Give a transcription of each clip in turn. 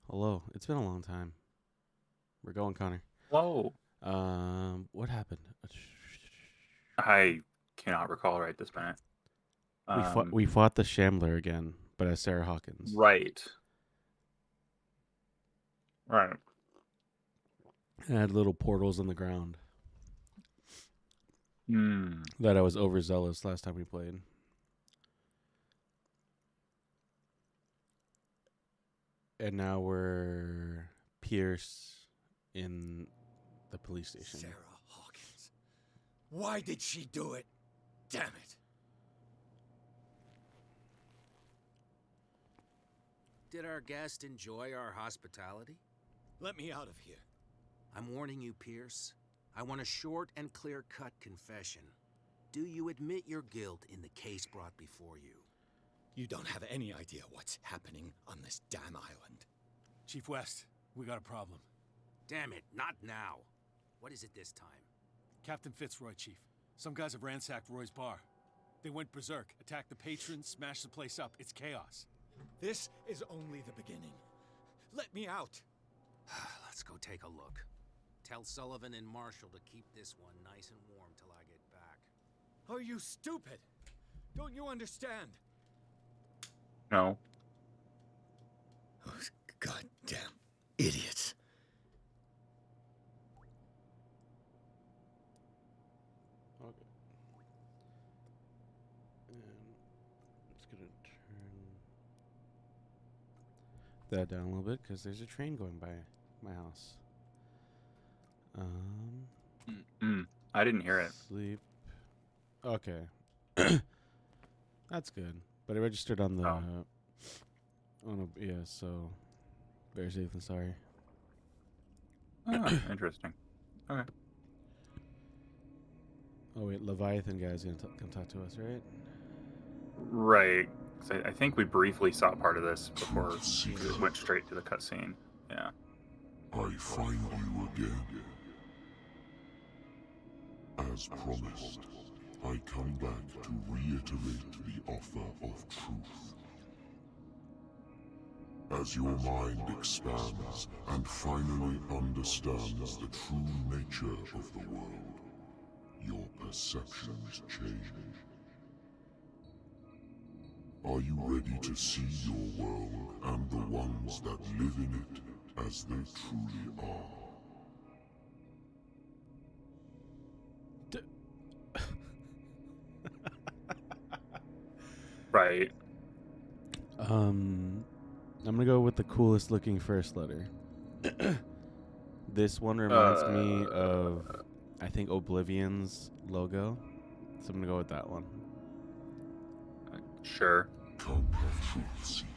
Hello. It's been a long time. We're going, Connor. Whoa. What happened? I cannot recall right this minute. We fought. Um, We fought the Shambler again, but as Sarah Hawkins. right. Right. It had little portals in the ground Hmm. that I was overzealous last time we played. And now we're Pierce in the police station. Sarah Hawkins. Why did she do it? Damn it. Did our guest enjoy our hospitality? Let me out of here. I'm warning you, Pierce. I want a short and clear-cut confession. Do you admit your guilt in the case brought before you? You don't have any idea what's happening on this damn island. Chief West, we got a problem. Damn it, not now. What is it this time? Captain Fitzroy, Chief. Some guys have ransacked Roy's bar. They went berserk, attacked the patrons, smashed the place up. It's chaos. This is only the beginning. Let me out. Let's go take a look. Tell Sullivan and Marshall to keep this one nice and warm till I get back. Are you stupid? Don't you understand? No. Those goddamn idiots. Okay. And it's gonna turn that down a little bit because there's a train going by my house. I didn't hear it. Sleep. Okay. That's good. But it registered on the. Oh. Yeah, so. Better safe than sorry. Oh, interesting. Okay. Oh, wait. Leviathan guy's going to come talk to us, right? Right. 'Cause I think we briefly saw part of this before it went straight to the cutscene. Yeah. I find you again. As promised, I come back to reiterate the offer of truth. As your mind expands and finally understands the true nature of the world, your perceptions change. Are you ready to see your world and the ones that live in it as they truly are? Right. I'm gonna go with the coolest looking first letter. This one reminds me of, I think, Oblivion's logo. So I'm gonna go with that one. Sure. Come, truth seeker.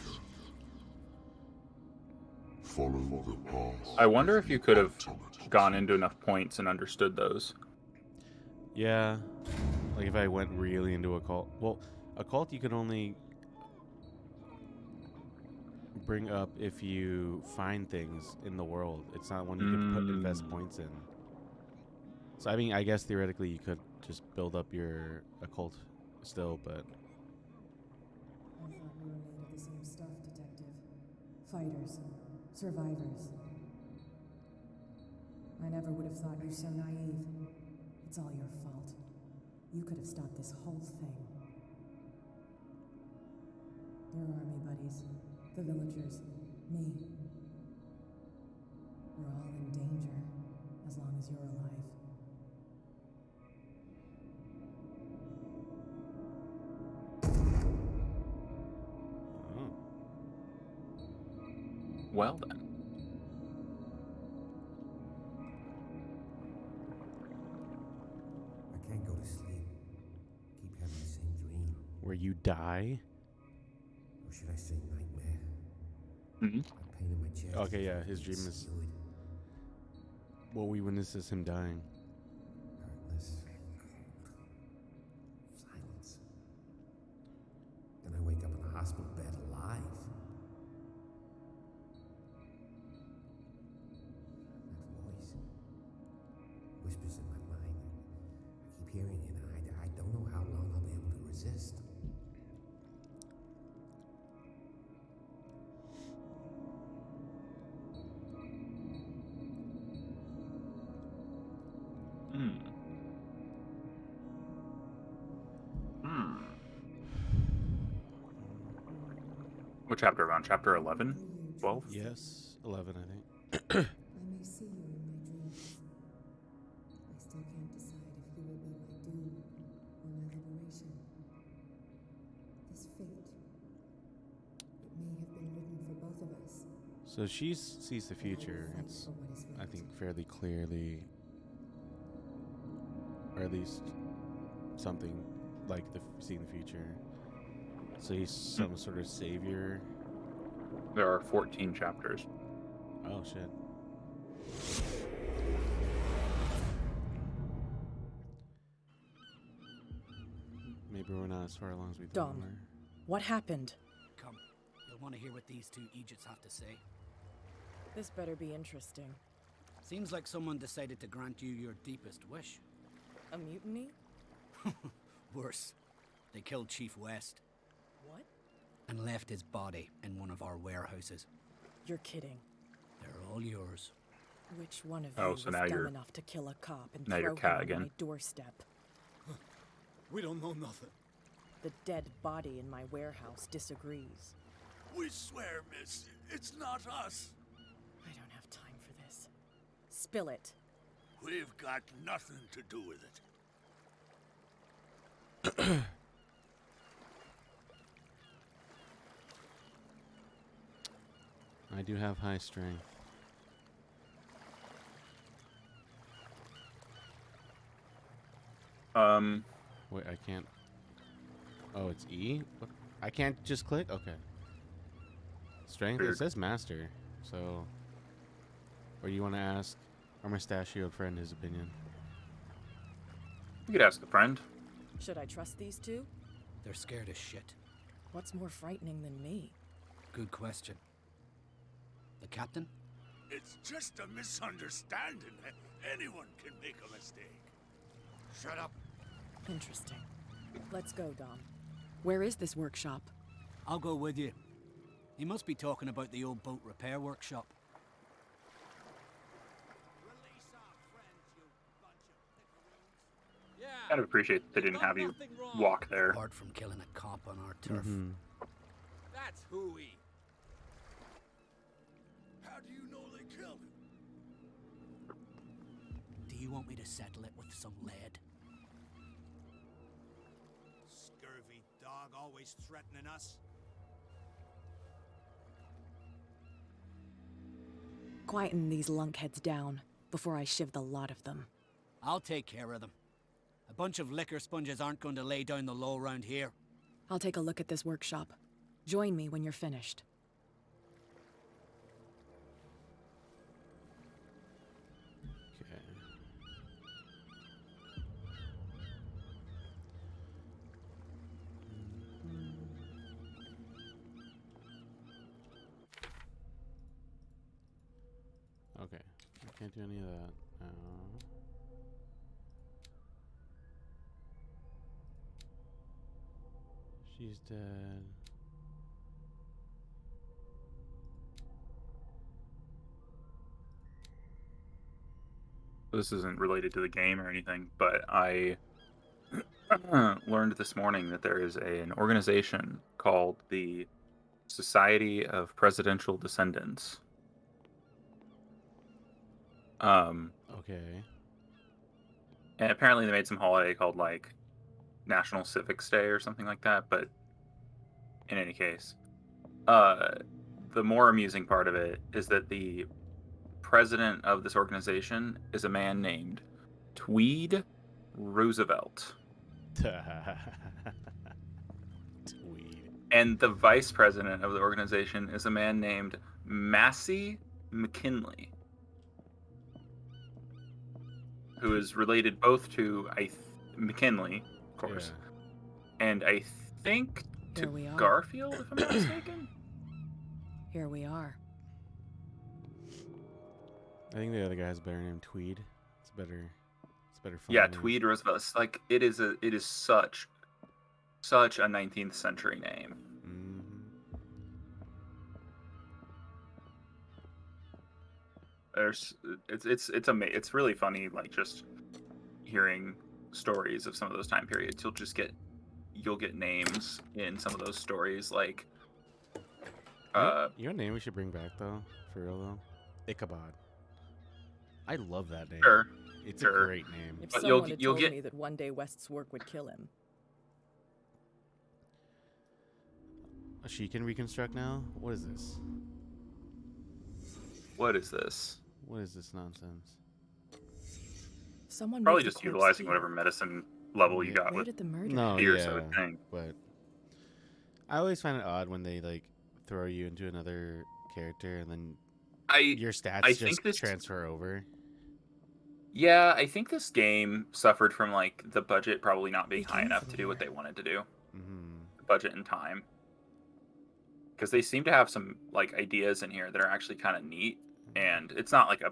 Follow the path. I wonder if you could have gone into enough points and understood those. Yeah. Like if I went really into a cult. Well, a cult you can only bring up if you find things in the world. It's not one you could invest points in. So I mean, I guess theoretically you could just build up your occult still, but I thought we were made of the same stuff, Detective. Fighters. Survivors. I never would have thought you so naive. It's all your fault. You could have stopped this whole thing. Your army buddies, the villagers, me. We're all in danger, as long as you're alive. Well then. I can't go to sleep. Keep having the same dream. where you die. Or should I say nightmare? Mhm. A pain in my chest. Okay, yeah, his dream is Fluid, what we witness is him dying. heartless, cold. Silence. Then I wake up in a hospital bed alive. That voice whispers in my mind. I keep hearing it, and I don't know how long I'll be able to resist. What chapter are we on? Chapter 11? 12? Yes, 11, I think. I may see you in my dreams. I still can't decide if you will be my doom or my liberation. This fate, it may have been written for both of us. So she sees the future. Fight It's, for what is I right. think, fairly clearly, or at least something like seeing the future. So he's some sort of savior. There are 14 chapters. Oh shit. Maybe we're not as far along as we thought Dom. we were. What happened? Come, you'll want to hear what these two Egypts have to say. This better be interesting. Seems like someone decided to grant you your deepest wish. A mutiny? Worse, they killed Chief West What? and left his body in one of our warehouses. You're kidding. They're all yours. Which one of Oh, you so was now dumb you're- enough to kill a cop and now throw you're him Cat on again. my doorstep? We don't know nothing. The dead body in my warehouse disagrees. We swear, miss, it's not us. I don't have time for this. Spill it. We've got nothing to do with it. I do have high strength. Wait, I can't. Oh, it's E? What? I can't just click? Okay. Strength? It Weird. says master. So. Or you want to ask our mustachioed friend his opinion? You could ask a friend. Should I trust these two? They're scared as shit. What's more frightening than me? Good question. The captain? It's just a misunderstanding. Anyone can make a mistake. Shut up. Interesting. Let's go, Dom. Where is this workshop? I'll go with you. He must be talking about the old boat repair workshop. Kind of appreciate that they didn't have you walk there. Apart from killing a cop on our turf. Mm-hmm. That's hooey. How do you know they killed him? Do you want me to settle it with some lead? Scurvy dog always threatening us. Quieten these lunkheads down before I shiv the lot of them. I'll take care of them. A bunch of liquor sponges aren't going to lay down the law around here. I'll take a look at this workshop. Join me when you're finished. Okay. Okay. I can't do any of that now. She's dead. This isn't related to the game or anything, but I learned this morning that there is an organization called the Society of Presidential Descendants. Okay. And apparently they made some holiday called like National Civics Day or something like that, but in any case, the more amusing part of it is that the president of this organization is a man named Tweed Roosevelt. Tweed. And the vice president of the organization is a man named Massey McKinley, who is related both to McKinley, of course, and I think to Here we are. Garfield, if I'm not mistaken. Here we are. I think the other guy has a better name, Tweed. It's better. It's better. Yeah, name. Tweed Roosevelt. It's like it is such a 19th century name. Mhm. It's really funny, like just hearing stories of some of those time periods. You'll get names in some of those stories, like You know a name we should bring back though, for real though? Ichabod. I love that name. Sure. It's Sure. a great name. If But someone had you'll told get- me that one day West's work would kill him. She can reconstruct now? What is this? What is this? What is this nonsense? Someone Probably moved the just corpse utilizing here. whatever medicine level you got Where with did the murder No, happen? Pierce, yeah, I would think. but I always find it odd when they like throw you into another character and then your stats I just think this- transfer over. Yeah, I think this game suffered from like the budget probably not being He high came enough from to do what here. they wanted to do. Mm-hmm. Budget and time. Because they seem to have some like ideas in here that are actually kind of neat, and it's not like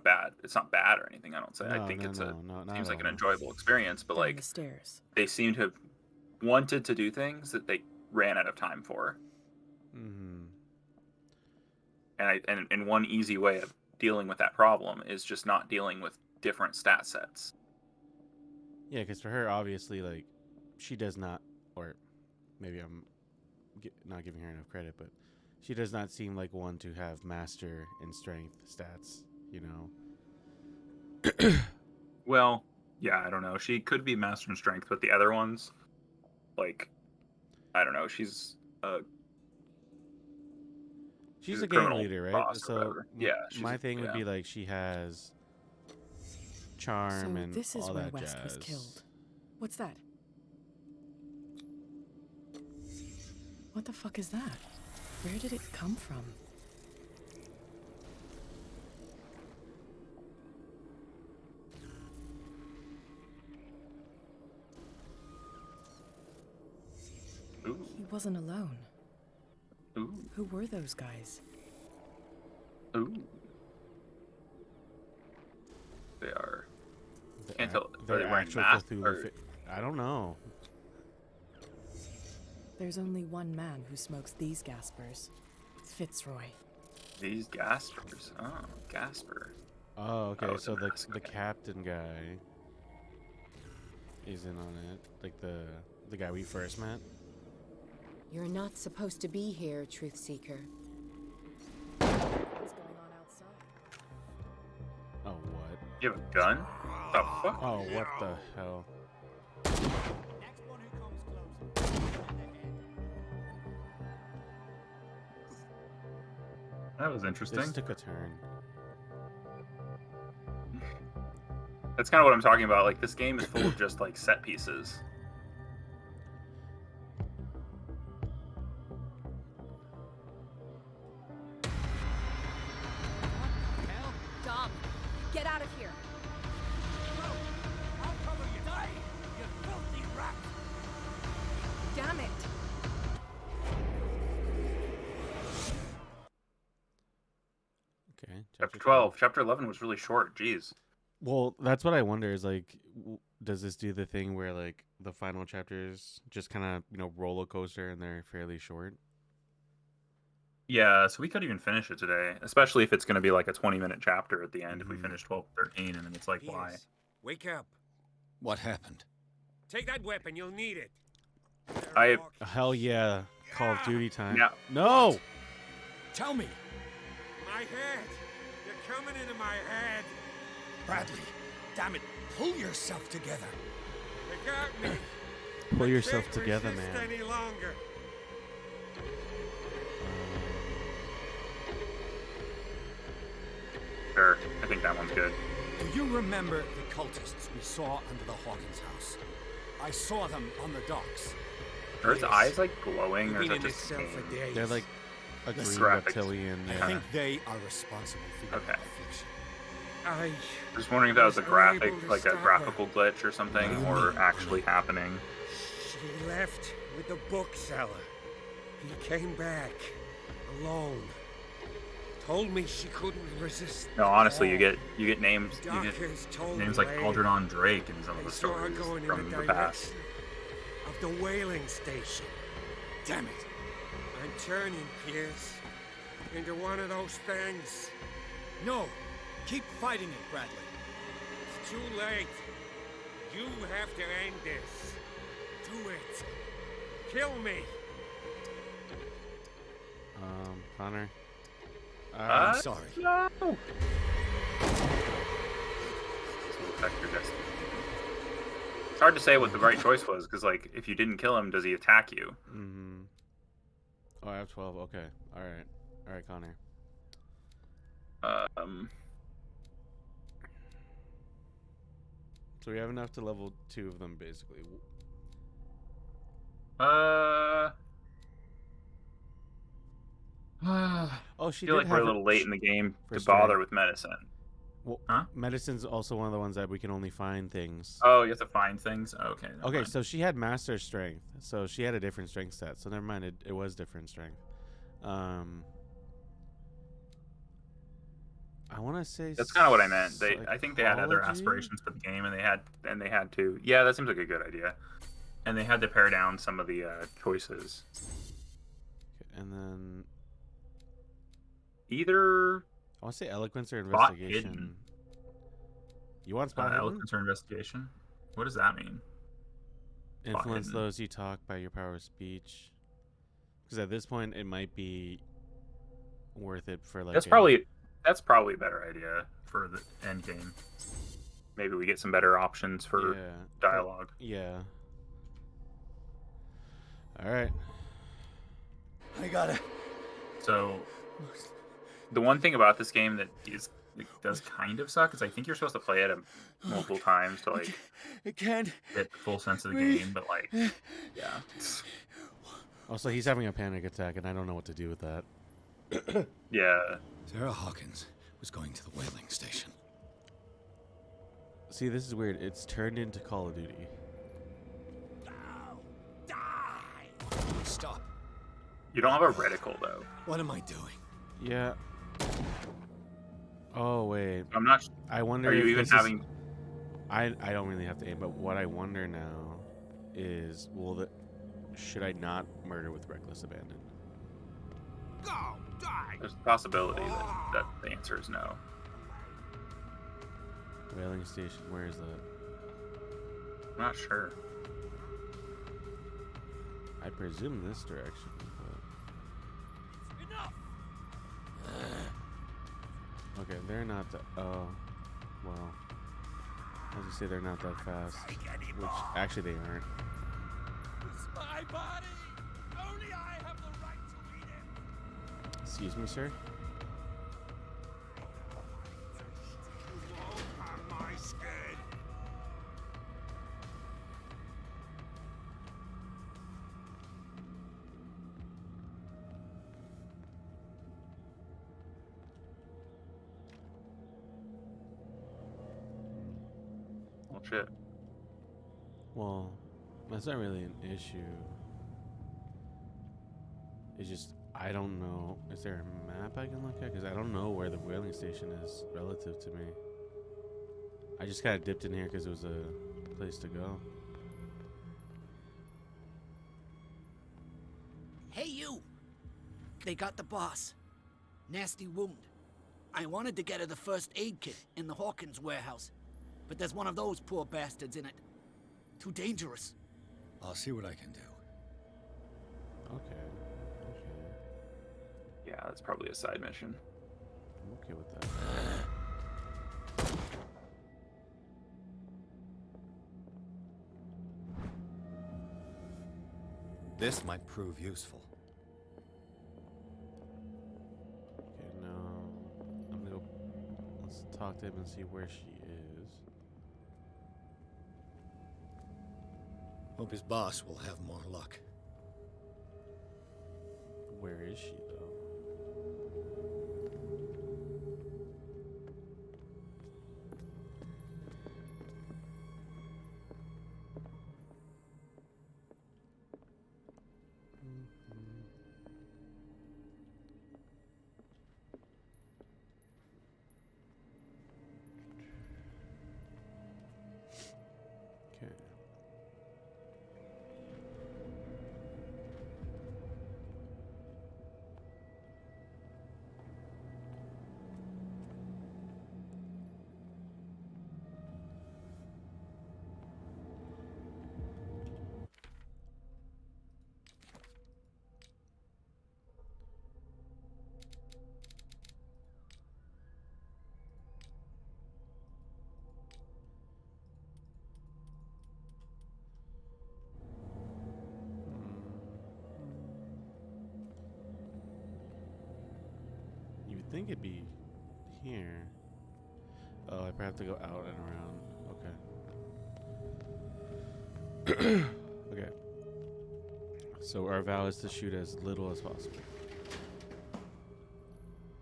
it's not bad or anything. I don't say. I think it's not seems at like an all. enjoyable experience, but Down like the stairs. they seem to have wanted to do things that they ran out of time for. Mm-hmm. And one easy way of dealing with that problem is just not dealing with different stat sets. Yeah, because for her, obviously, like, she does not, or maybe I'm not giving her enough credit, but she does not seem like one to have master and strength stats, you know? Well, yeah, I don't know. She could be master in strength, but the other ones, like, I don't know. She's She's a a gang criminal leader, right? boss or So whatever. Yeah, she's my a- thing would yeah. be like she has charm So and this is all where that West was jazz. killed. What's that? What the fuck is that? Where did it come from? Ooh, He wasn't alone. ooh, Who were those guys? ooh. They are. The Can't ac- tell. Are they're they wearing actual masks? Cthulhu Or- I don't know. There's only one man who smokes these Gaspers. Fitzroy. These Gaspers. Oh, Gasper. Oh, okay. Oh, it's a So mask, the okay. captain guy is in on it, like the guy we first met. You're not supposed to be here, Truth Seeker. What's going on outside? Oh, what? You have a gun? The fuck? Oh, what the hell? Next one who comes close. in the head. That was interesting. This took a turn. That's kind of what I'm talking about. Like, this game is full of just like set pieces. Hell, Dom, get out of here. I'll cover you. Die, you filthy rat. Damn it. Okay. Chapter 12. Chapter 11 was really short. Jeez. Well, that's what I wonder is like, does this do the thing where like the final chapters just kind of, you know, roller coaster and they're fairly short? Yeah, so we could even finish it today, especially if it's going to be like a 20-minute chapter at the end. If we Mhm. finish 12, 13, and then it's like, why? Pierce, wake up. What happened? Take that weapon, you'll need it. I- Hell yeah. Call of Duty time. Yeah. No! Tell me, My head! You're coming into my head! Bradley. Damn it, pull yourself together. They got me! Pull I yourself can't together, resist man. any longer. Sure. I think that one's good. Do you remember the cultists we saw under the Hawkins house? I saw them on the docks. Are his Yes. eyes like glowing, You've or is been that in this just cell for days. They're like a The green graphics. reptilian. I Yeah. think they are responsible for your Okay. affliction. I just wondering if that was a was graphic, unable to like a stop her. graphical glitch or something, What do you or mean? actually happening. She left with the bookseller. He came back alone. Told me she couldn't resist. No, honestly, you all. get names, The you get doctors told names me like later Algernon Drake in some of they the saw her stories going in from the the past. direction of the whaling station. Damn it. I'm turning, Pierce, into one of those things. No, keep fighting it, Bradley. It's too late. You have to end this. Do it. Kill me. Connor. I'm sorry. No. This will affect your destiny. It's hard to say what the right choice was because, like, if you didn't kill him, does he attack you? Mm-hmm. Oh, I have 12. Okay. All right, Connor. So we have enough to level 2 of them, basically. Oh, she I feel did like we're have a little late in the game to strength. bother with medicine. Well, huh? Medicine's also one of the ones that we can only find things. Oh, you have to find things? Okay. Okay, so she had master strength. So she had a different strength set. So never mind, it was different strength. I want to say that's kind of what I meant. I think they had other aspirations for the game, and they had to. Yeah, that seems like a good idea. And they had to pare down some of the choices. Okay, and then either I want to say eloquence or investigation. Hidden. You want spot hidden? Eloquence or investigation? What does that mean? Influence those you talk by your power of speech. Because at this point, it might be worth it for like. That's probably a better idea for the end game. Maybe we get some better options for dialogue. Yeah. All right. I gotta. So, the one thing about this game that does kind of suck is I think you're supposed to play it multiple times to like get the full sense of the game, but like, yeah. Also, he's having a panic attack, and I don't know what to do with that. Yeah. Sarah Hawkins was going to the whaling station. See, this is weird. It's turned into Call of Duty. Stop. You don't have a reticle though. What am I doing? Yeah. Oh wait. I'm not. I wonder. Are you even having? I don't really have to aim, but what I wonder now is, should I not murder with reckless abandon? Go, die. There's a possibility that the answer is no. Whaling station. Where is that? I'm not sure. I presume this direction, but... Enough. Okay, they're not that... Oh, well... I was gonna say they're not that fast, which actually they aren't. It's my body. Only I have the right to eat it. Excuse me, sir? You won't have my skin. Well, shit. Well, that's not really an issue. It's just, I don't know. Is there a map I can look at? Because I don't know where the whaling station is relative to me. I just kind of dipped in here because it was a place to go. Hey, you! They got the boss. Nasty wound. I wanted to get her the first aid kit in the Hawkins warehouse, but there's one of those poor bastards in it. Too dangerous. I'll see what I can do. Okay. Yeah, that's probably a side mission. I'm okay with that. This might prove useful. Okay, now I'm gonna go. Let's talk to him and see where she is. Hope his boss will have more luck. Where is she, though? Okay. think it'd be here. Oh, I probably have to go out and around. Okay. Okay. So our vow is to shoot as little as possible.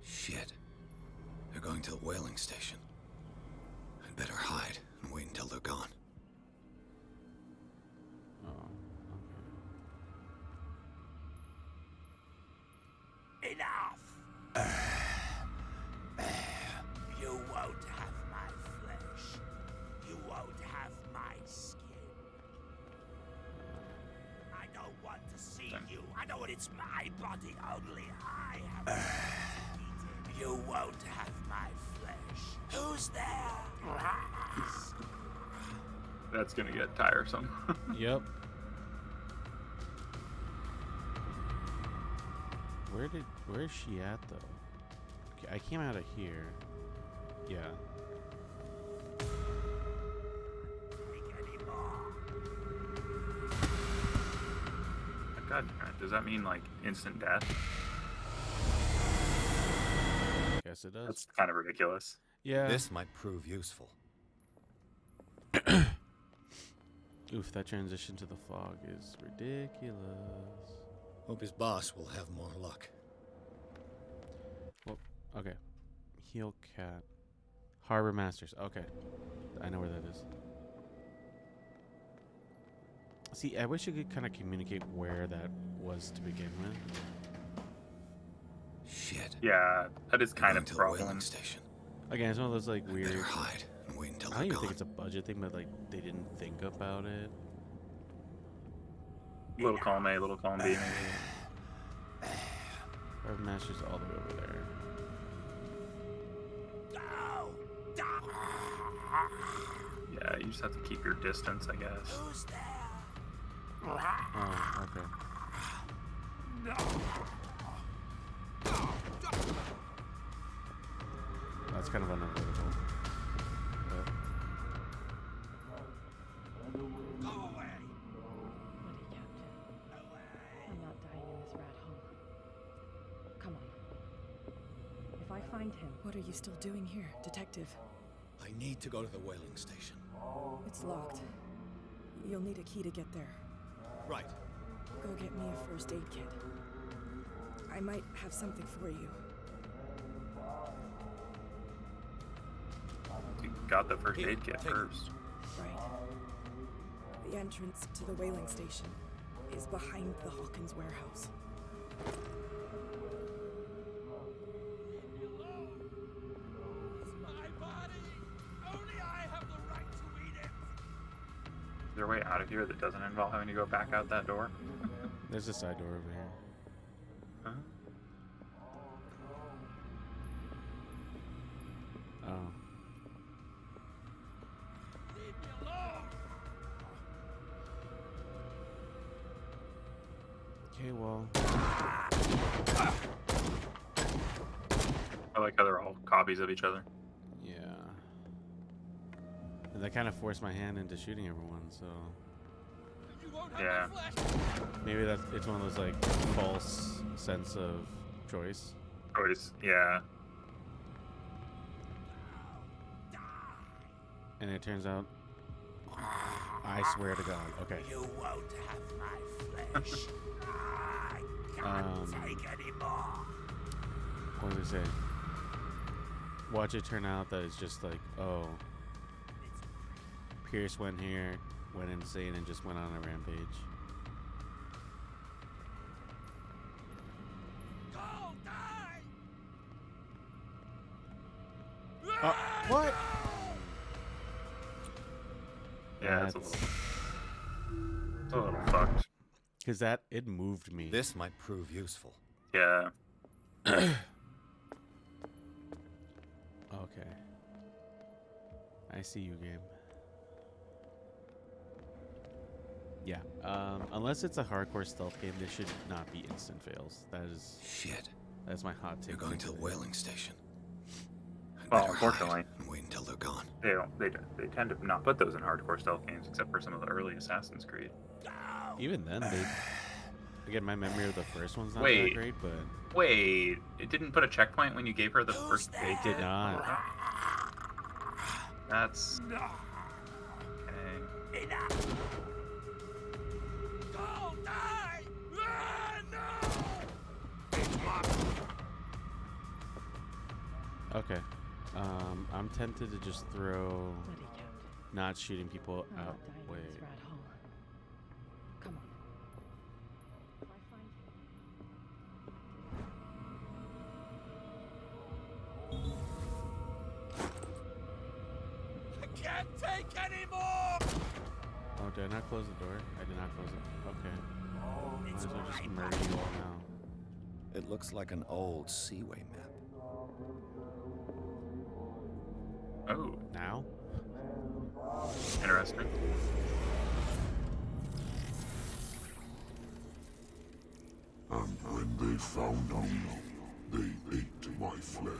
Shit. They're going to the whaling station. I'd better hide and wait until they're gone. Oh, Enough! You won't have my flesh. You won't have my skin. I don't want to see you. I know it's my body. Only I have to eat it. You won't have my flesh. Who's there? That's gonna get tiresome. Yep. Where is she at though? Okay, I came out of here. Yeah. God, does that mean like instant death? Guess it does. That's kind of ridiculous. Yeah. This might prove useful. Oof, that transition to the fog is ridiculous. Hope his boss will have more luck. Well, okay. Heel cat. Harbor Masters. Okay. I know where that is. See, I wish you could kind of communicate where that was to begin with. Shit. Yeah, that is kind of a to the problem. whaling station. Again, it's one of those like weird. Better hide and wait until I don't they're even gone. think it's a budget thing, but like they didn't think about it. Little column A, little column B, maybe. Harbor Masters all the way over there. Yeah, you just have to keep your distance, I guess. Who's there? Oh, okay. That's kind of unavoidable. But Go away! Buddy, Captain. I'm not dying in this rat hole. Come on. If I find him... What are you still doing here, Detective? I need to go to the whaling station. It's locked. You'll need a key to get there. Right. Go get me a first aid kit. I might have something for you. You got the first Here, aid kit take it. first. Right. The entrance to the whaling station is behind the Hawkins warehouse. It's my body! Only I have the right to eat it! Is there a way out of here that doesn't involve having to go back out that door? there's a side door over here. Huh? Oh. Leave me alone! Okay, well. I like how they're all copies of each other. Yeah. And that kind of forced my hand into shooting everyone, so You won't have Yeah. my flesh! maybe it's one of those like false sense of choice. Choice, yeah. And it turns out I swear to God. Okay. You won't have my flesh. I can't take any more. What was I say? Watch it turn out that it's just like, oh, Pierce went here, went insane, and just went on a rampage. Go, die! What? Yeah, it's a little fucked. Because it moved me. This might prove useful. Yeah. Okay. I see you, game. Yeah. Unless it's a hardcore stealth game, this should not be instant fails. That is Shit. That's my hot take. They're going to the whaling station. I'd Well, better unfortunately, hide and wait until they're gone. they don't. They tend to not put those in hardcore stealth games, except for some of the early Assassin's Creed. Even then, Again, my memory of the first one's not Wait. that great, but Wait, it didn't put a checkpoint when you gave her the first. it did not. That's okay. Okay. I'm tempted to just throw Bloody Captain. not shooting people I'm out. not dying Wait. in this rat hole. Come on. If I find I can't take any more! Oh, did I not close the door? I did not close it. Okay. Might as well just murder you all now. It looks like an old Seaway map. Oh, Now? interesting. And when they found me, they ate my flesh.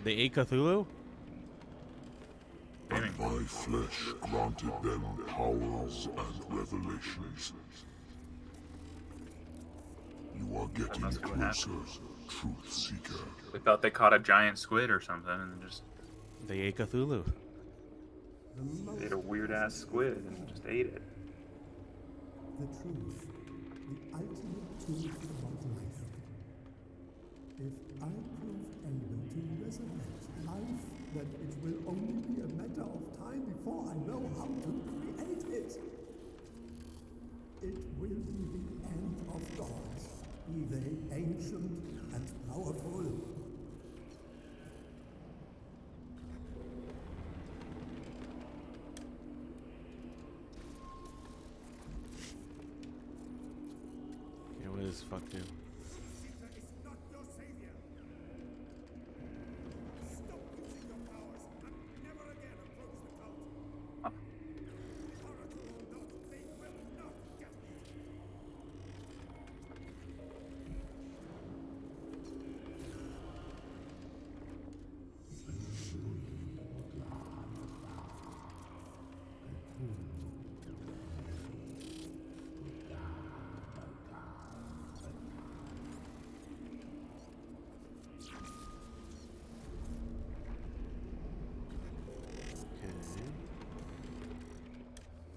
They ate Cthulhu? And my flesh granted them powers and revelations. You are getting must be what closer, Truth Seeker. They thought they caught a giant squid or something and just They ate Cthulhu. ate a weird ass squid and just ate it. The truth, the ultimate truth about life. If I prove able to resurrect life, then it will only be a matter of time before I know how to create it. It will be the end of gods, be they ancient and powerful. Okay, what does fuck do?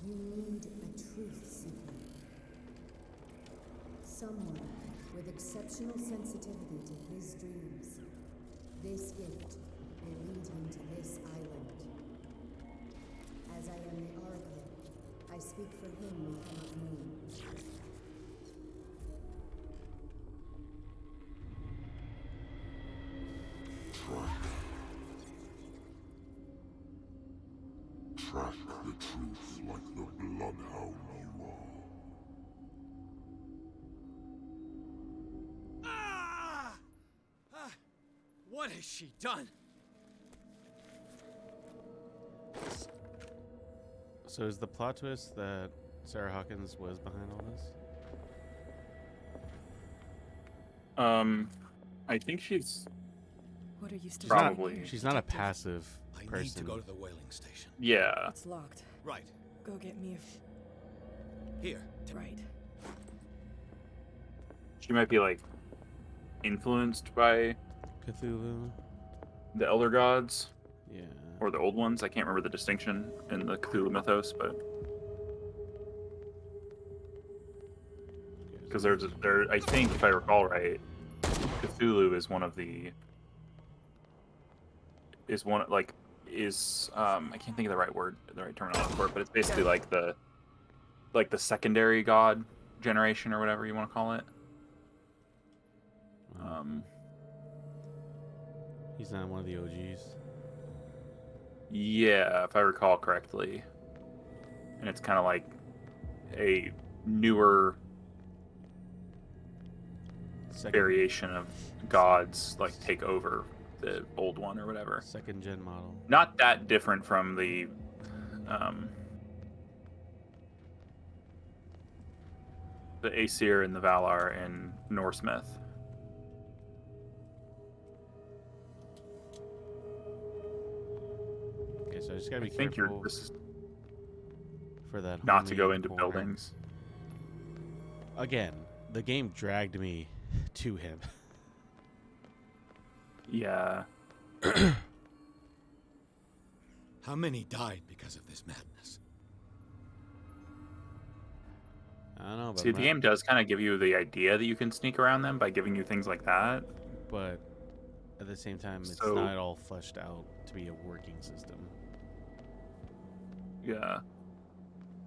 You need a truth seeker. Someone with exceptional sensitivity to his dreams. This gift will lead him to this island. As I am the Oracle, I speak for him we cannot name. Track the truth like the bloodhound you are. What has she done? So is the plot twist that Sarah Hawkins was behind all this? I think she's What are you still Probably. doing here, She's not a detective? passive I person. need to go to the whaling station. yeah. It's locked. Right. Go get me a... Here. Right. She might be like influenced by Cthulhu. the elder gods Yeah. or the old ones. I can't remember the distinction in the Cthulhu mythos, but because there, I think if I recall right, Cthulhu is one of the I can't think of the right terminology for it, but it's basically like the secondary god generation or whatever you want to call it. He's not one of the OGs. Yeah, if I recall correctly. And it's kind of like a newer variation of gods like take over the old one or whatever. Second gen model. Not that different from the Aesir and the Valar in Norse myth. Okay, so I just gotta be I think careful this is for that. not to go homemade into porn. buildings. Again, the game dragged me to him. Yeah. How many died because of this madness? I don't know, but See, the game does kind of give you the idea that you can sneak around them by giving you things like that. But at the same time, it's So- not all fleshed out to be a working system. Yeah.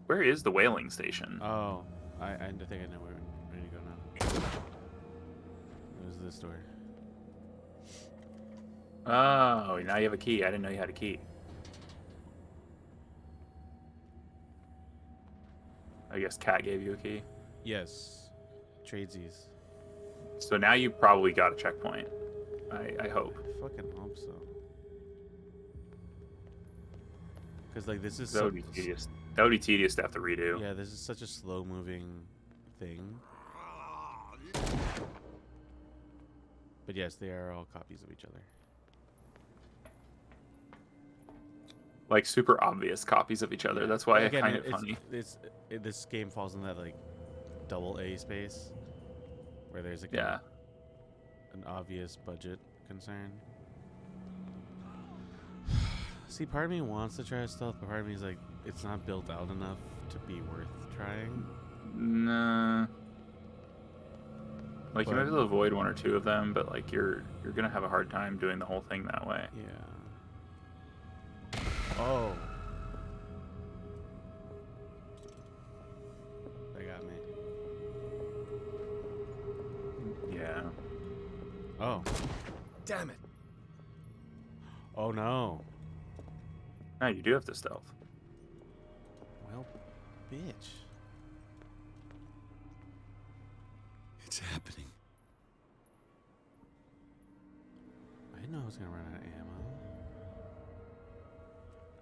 Where is the whaling station? Oh, I think I know where we need to go now. It was this door. Oh, now you have a key. I didn't know you had a key. I guess Kat gave you a key. Yes, tradesies. So now you probably got a checkpoint. I hope. I fucking hope so. Because like this is That would be tedious. That would be tedious to have to redo. Yeah, this is such a slow-moving thing. But yes, they are all copies of each other. Like super obvious copies of each other. That's why I find it funny. This game falls in that like double A space where there's like Yeah. an obvious budget concern. See, part of me wants to try stealth, but part of me is like, it's not built out enough to be worth trying. Nah. Like you But- might be able to avoid one or two of them, but like you're gonna have a hard time doing the whole thing that way. Yeah. Oh. They got me. Yeah. Oh. Damn it. Oh no. No, you do have to stealth. Well, bitch. It's happening. I didn't know I was gonna run out of ammo.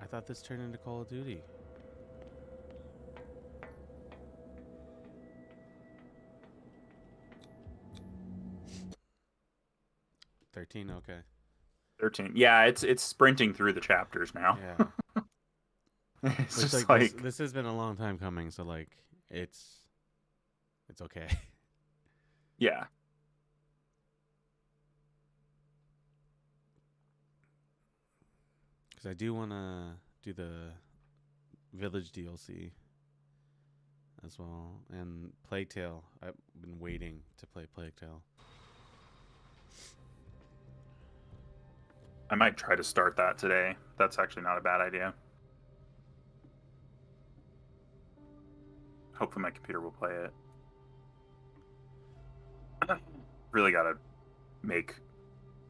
I thought this turned into Call of Duty. $13, okay. 13. Yeah, it's sprinting through the chapters now. Yeah. It's Which, just like, like this has been a long time coming, so like it's okay. yeah. Because I do want to do the Village DLC as well, and Plague Tale. I've been waiting to play Plague Tale. I might try to start that today. That's actually not a bad idea. Hopefully my computer will play it. Really gotta make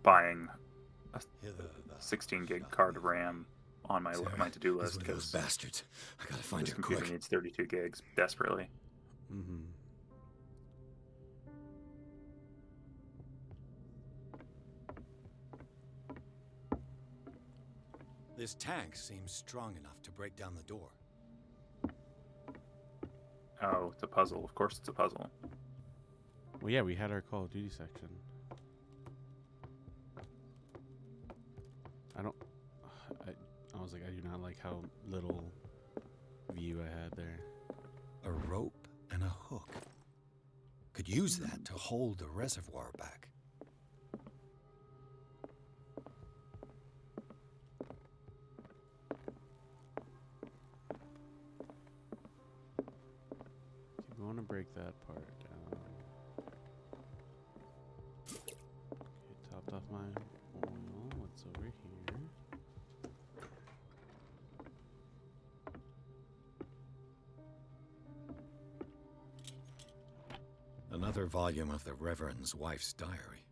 buying a 16 gig card of RAM on my to-do list Those because bastards. I gotta find this her computer quick. needs 32 gigs desperately. Mm-hmm. This tank seems strong enough to break down the door. Oh, it's a puzzle. Of course it's a puzzle. Well, yeah, we had our Call of Duty section. I was like, I do not like how little view I had there. A rope and a hook. Could use that to hold the reservoir back. We want to break that part down. Okay, topped off my oil. What's over here? Another volume of the Reverend's wife's diary.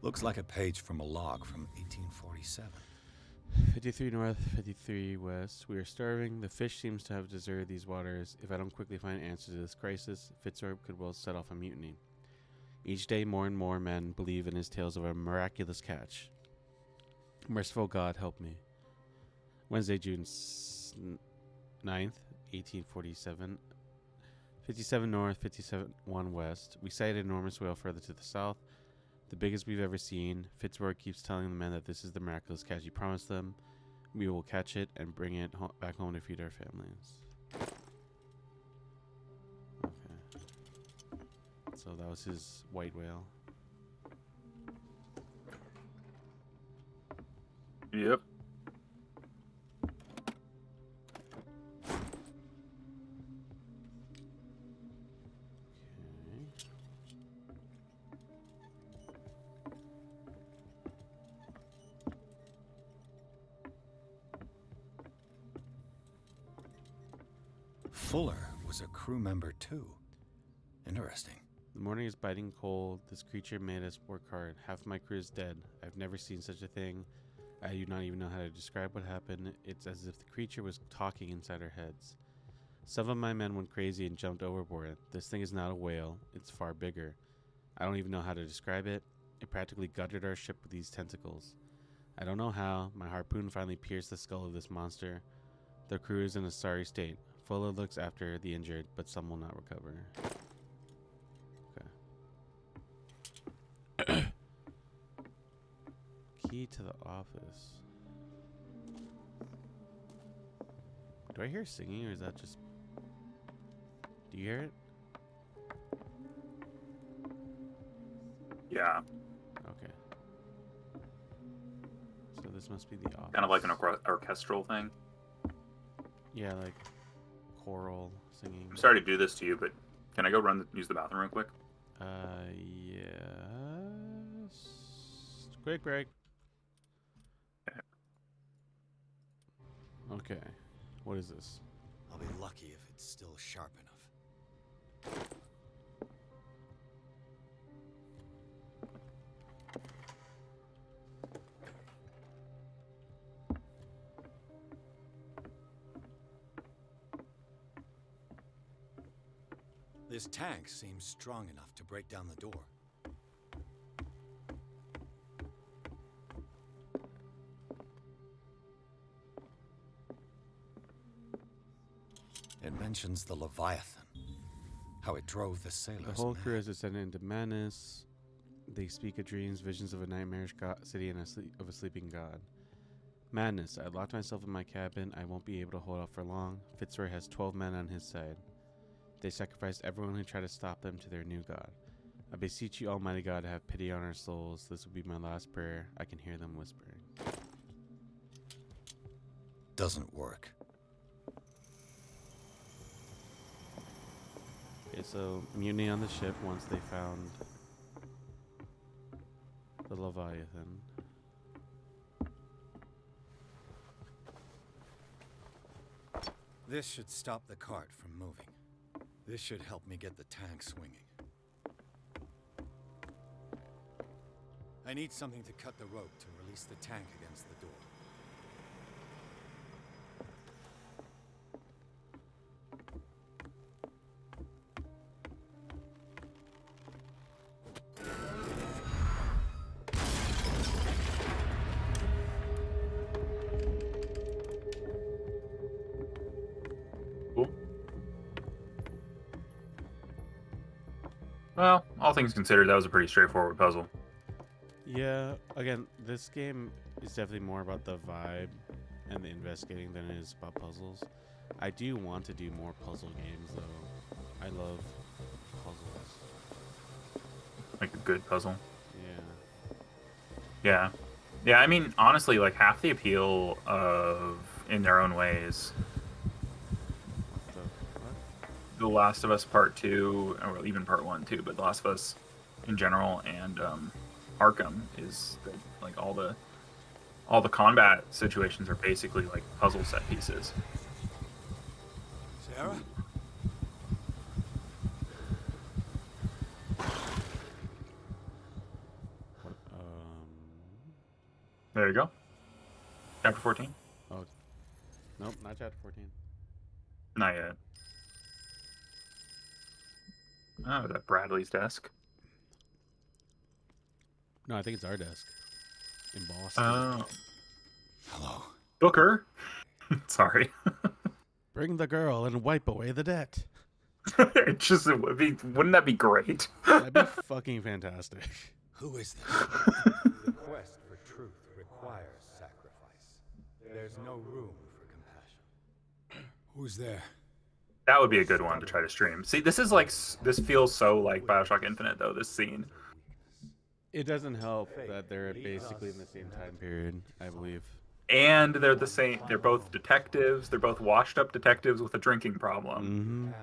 Looks like a page from a log from 1847. 53 north, 53 west. We are starving. The fish seems to have deserted these waters. If I don't quickly find answers to this crisis, Fitzroy could well set off a mutiny. Each day, more and more men believe in his tales of a miraculous catch. Merciful God, help me. Wednesday, June 9th, 1847. 57 north, 57 west. We sighted an enormous whale further to the south. The biggest we've ever seen. Fitzroy keeps telling the men that this is the miraculous catch he promised them. We will catch it and bring it back home to feed our families. Okay. So that was his white whale. Yep. Fuller was a crew member too. Interesting. The morning is biting cold. This creature made us work hard. Half my crew is dead. I've never seen such a thing. I do not even know how to describe what happened. It's as if the creature was talking inside our heads. Some of my men went crazy and jumped overboard. This thing is not a whale. It's far bigger. I don't even know how to describe it. It practically gutted our ship with these tentacles. I don't know how. My harpoon finally pierced the skull of this monster. The crew is in a sorry state. Fuller looks after the injured, but some will not recover. Okay. Key to the office. Do I hear singing, or is that just... Do you hear it? Yeah. Okay. So this must be the office. Kind of like an orchestral thing. Yeah, like choral singing. I'm sorry to do this to you, but can I go use the bathroom real quick? Yes. Quick break. Okay. What is this? I'll be lucky if it's still sharp enough. This tank seems strong enough to break down the door. It mentions the Leviathan, how it drove the sailors The whole mad. crew has descended into madness. They speak of dreams, visions of a nightmarish city and of a sleeping god. Madness. I locked myself in my cabin. I won't be able to hold out for long. Fitzroy has 12 men on his side. They sacrificed everyone who tried to stop them to their new god. I beseech you, Almighty God, to have pity on our souls. This will be my last prayer. I can hear them whispering. Doesn't work. Okay, so mutiny on the ship once they found the Leviathan. This should stop the cart from moving. This should help me get the tank swinging. I need something to cut the rope to release the tank against the door. Cool. Well, all things considered, that was a pretty straightforward puzzle. Yeah, again, this game is definitely more about the vibe and the investigating than it is about puzzles. I do want to do more puzzle games, though. I love puzzles. Like a good puzzle. Yeah. Yeah. Yeah, I mean, honestly, like half the appeal of In Their Own Ways, The Last of Us Part 2, or even Part 1 too, but The Last of Us in general, and Arkham is that, like all the combat situations are basically like puzzle set pieces. Sarah? There you go. Chapter 14? Oh, nope, not chapter 14. Not yet. Oh, is that Bradley's desk? No, I think it's our desk in Boston. Oh. Hello. Booker. Sorry. Bring the girl and wipe away the debt. It just wouldn't that be great? That'd be fucking fantastic. Who is this? The quest for truth requires sacrifice. There's no room for compassion. Who's there? That would be a good one to try to stream. See, this is like this feels so like BioShock Infinite though. This scene. It doesn't help that they're basically in the same time period, I believe. And they're the same. They're both detectives. They're both washed-up detectives with a drinking problem.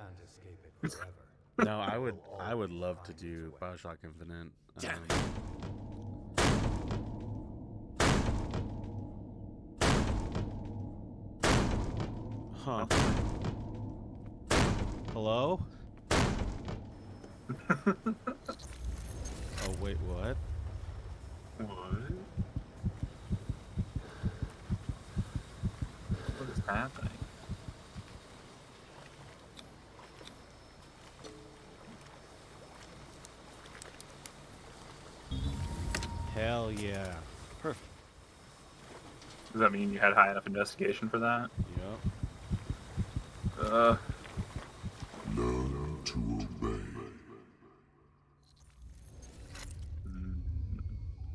No, I would love to do BioShock Infinite. Huh. Hello? Oh wait, what? What? What is happening? Hell yeah. Perfect. Does that mean you had high enough investigation for that? Yep. Learn to obey.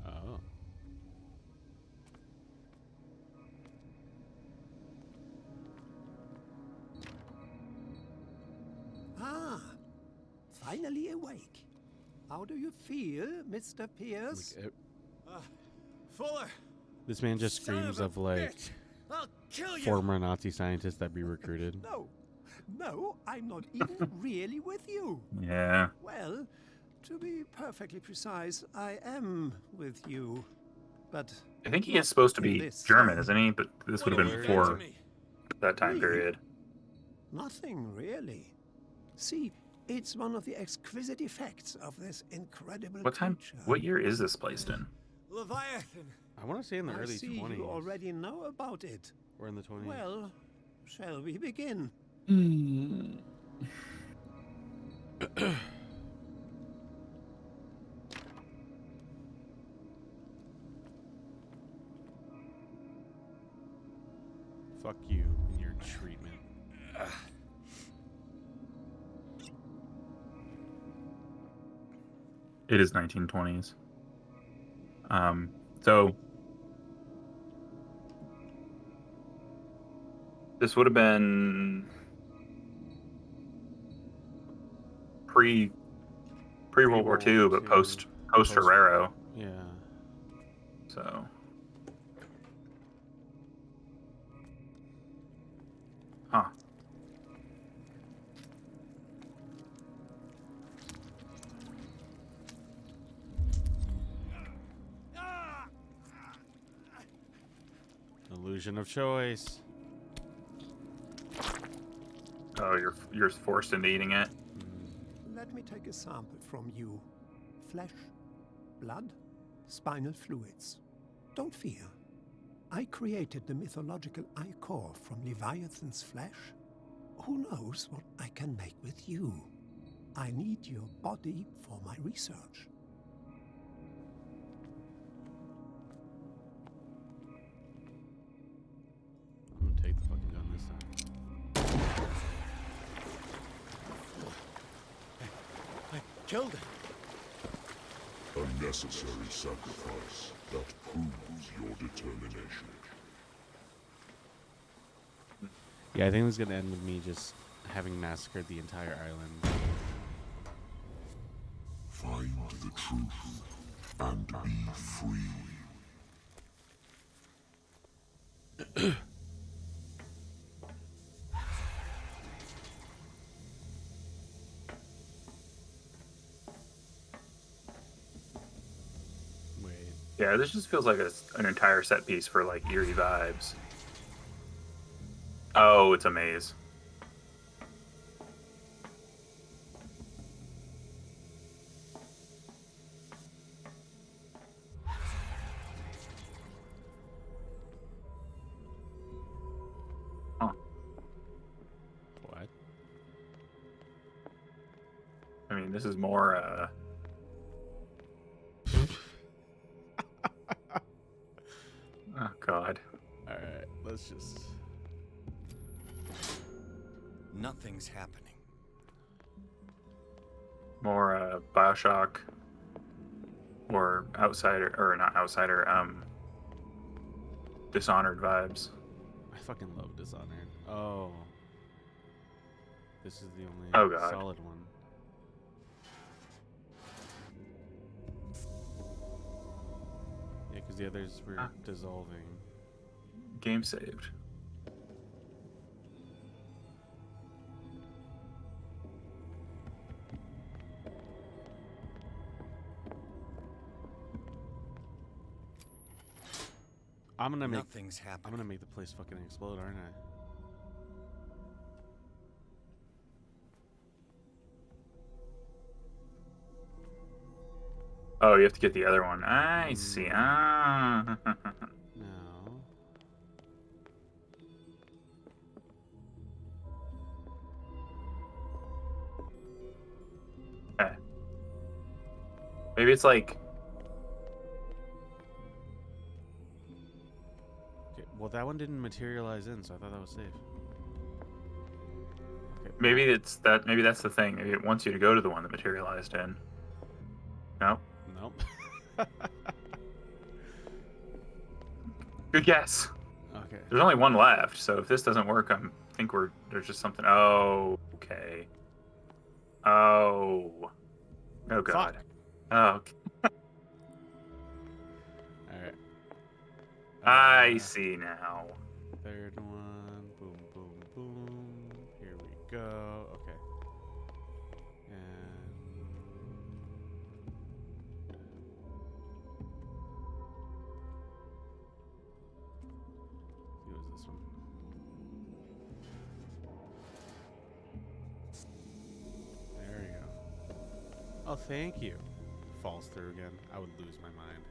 Oh. Ah, finally awake. How do you feel, Mr. Pierce? Fuller! This man just screams of like I'll kill you! former Nazi scientists that be recruited. No, I'm not even really with you. Yeah. Well, to be perfectly precise, I am with you. But I think he is supposed to in be this German, way. isn't he? But this would have been before that time Me? period. Nothing really. See, it's one of the exquisite effects of this incredible What time? creature. What year is this placed in? Leviathan! I want to say in the I early see 20s. you already know about it. Or in the 20s. Well, shall we begin? Fuck you and your treatment. It is 1920s. So this would have been pre World War II, but post Herrero. Yeah. So. Huh. Illusion of choice. Oh, you're forced into eating it. Let me take a sample from you. Flesh, blood, spinal fluids. Don't fear. I created the mythological ichor from Leviathan's flesh. Who knows what I can make with you? I need your body for my research. I'm gonna take the fucking gun this time. I killed it. A necessary sacrifice that proves your determination. Yeah, I think this is gonna end with me just having massacred the entire island. Find the truth and be free. Wait. Yeah, this just feels like an entire set piece for like eerie vibes. Oh, it's a maze. Huh. What? I mean, this is more, Oh, God. Alright, let's just... Nothing's happening. More, BioShock or outsider, or not outsider, Dishonored vibes. I fucking love Dishonored. Oh. This is the only Oh, God. solid one. Yeah, because the others were dissolving. Game saved. I'm gonna make. Nothing's happening. I'm gonna make the place fucking explode, aren't I? Oh, you have to get the other one. I see. Ah. No. Okay. Maybe it's like. Okay, well, that one didn't materialize in, so I thought that was safe. Okay. Maybe it's that. Maybe that's the thing. Maybe it wants you to go to the one that materialized in. No. Nope. Good guess. Okay. There's only one left, so if this doesn't work, think there's just something. Oh, okay. Oh. Oh God. Fuck. Oh. All right. I see now. Third one. Boom, boom, boom. Here we go. Okay. And who is this one? There you go. Oh, thank you. Falls through again. I would lose my mind.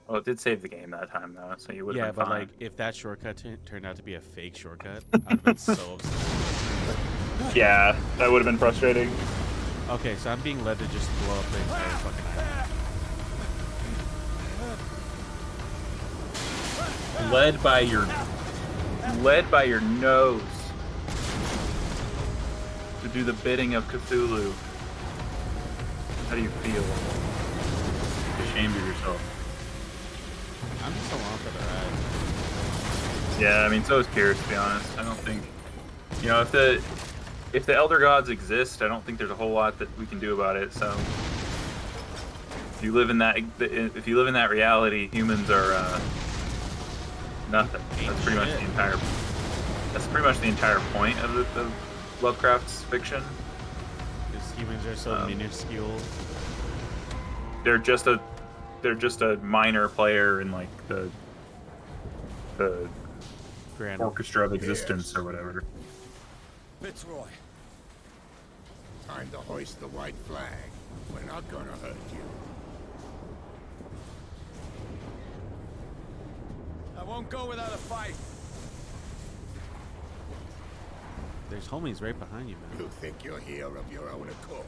Well, it did save the game that time, though, so you would have Yeah, been but fine. like, if that shortcut turned out to be a fake shortcut, I'd have been so upset. Yeah, that would have been frustrating. Okay, so I'm being led to just blow up the entire fucking island. Led by your nose to do the bidding of Cthulhu. How do you feel? Ashamed of yourself. I'm just along for the ride. Yeah, I mean, so is Pierce, to be honest. I don't think, if the Elder Gods exist, I don't think there's a whole lot that we can do about it. So, if you live in that reality, humans are nothing. That's pretty much the entire point of Lovecraft's fiction. Because humans are so minuscule. They're just a minor player in like the Grand orchestra of existence or whatever. Fitzroy. Time to hoist the white flag. We're not gonna hurt you. I won't go without a fight. There's homies right behind you, man. You think you're here of your own accord?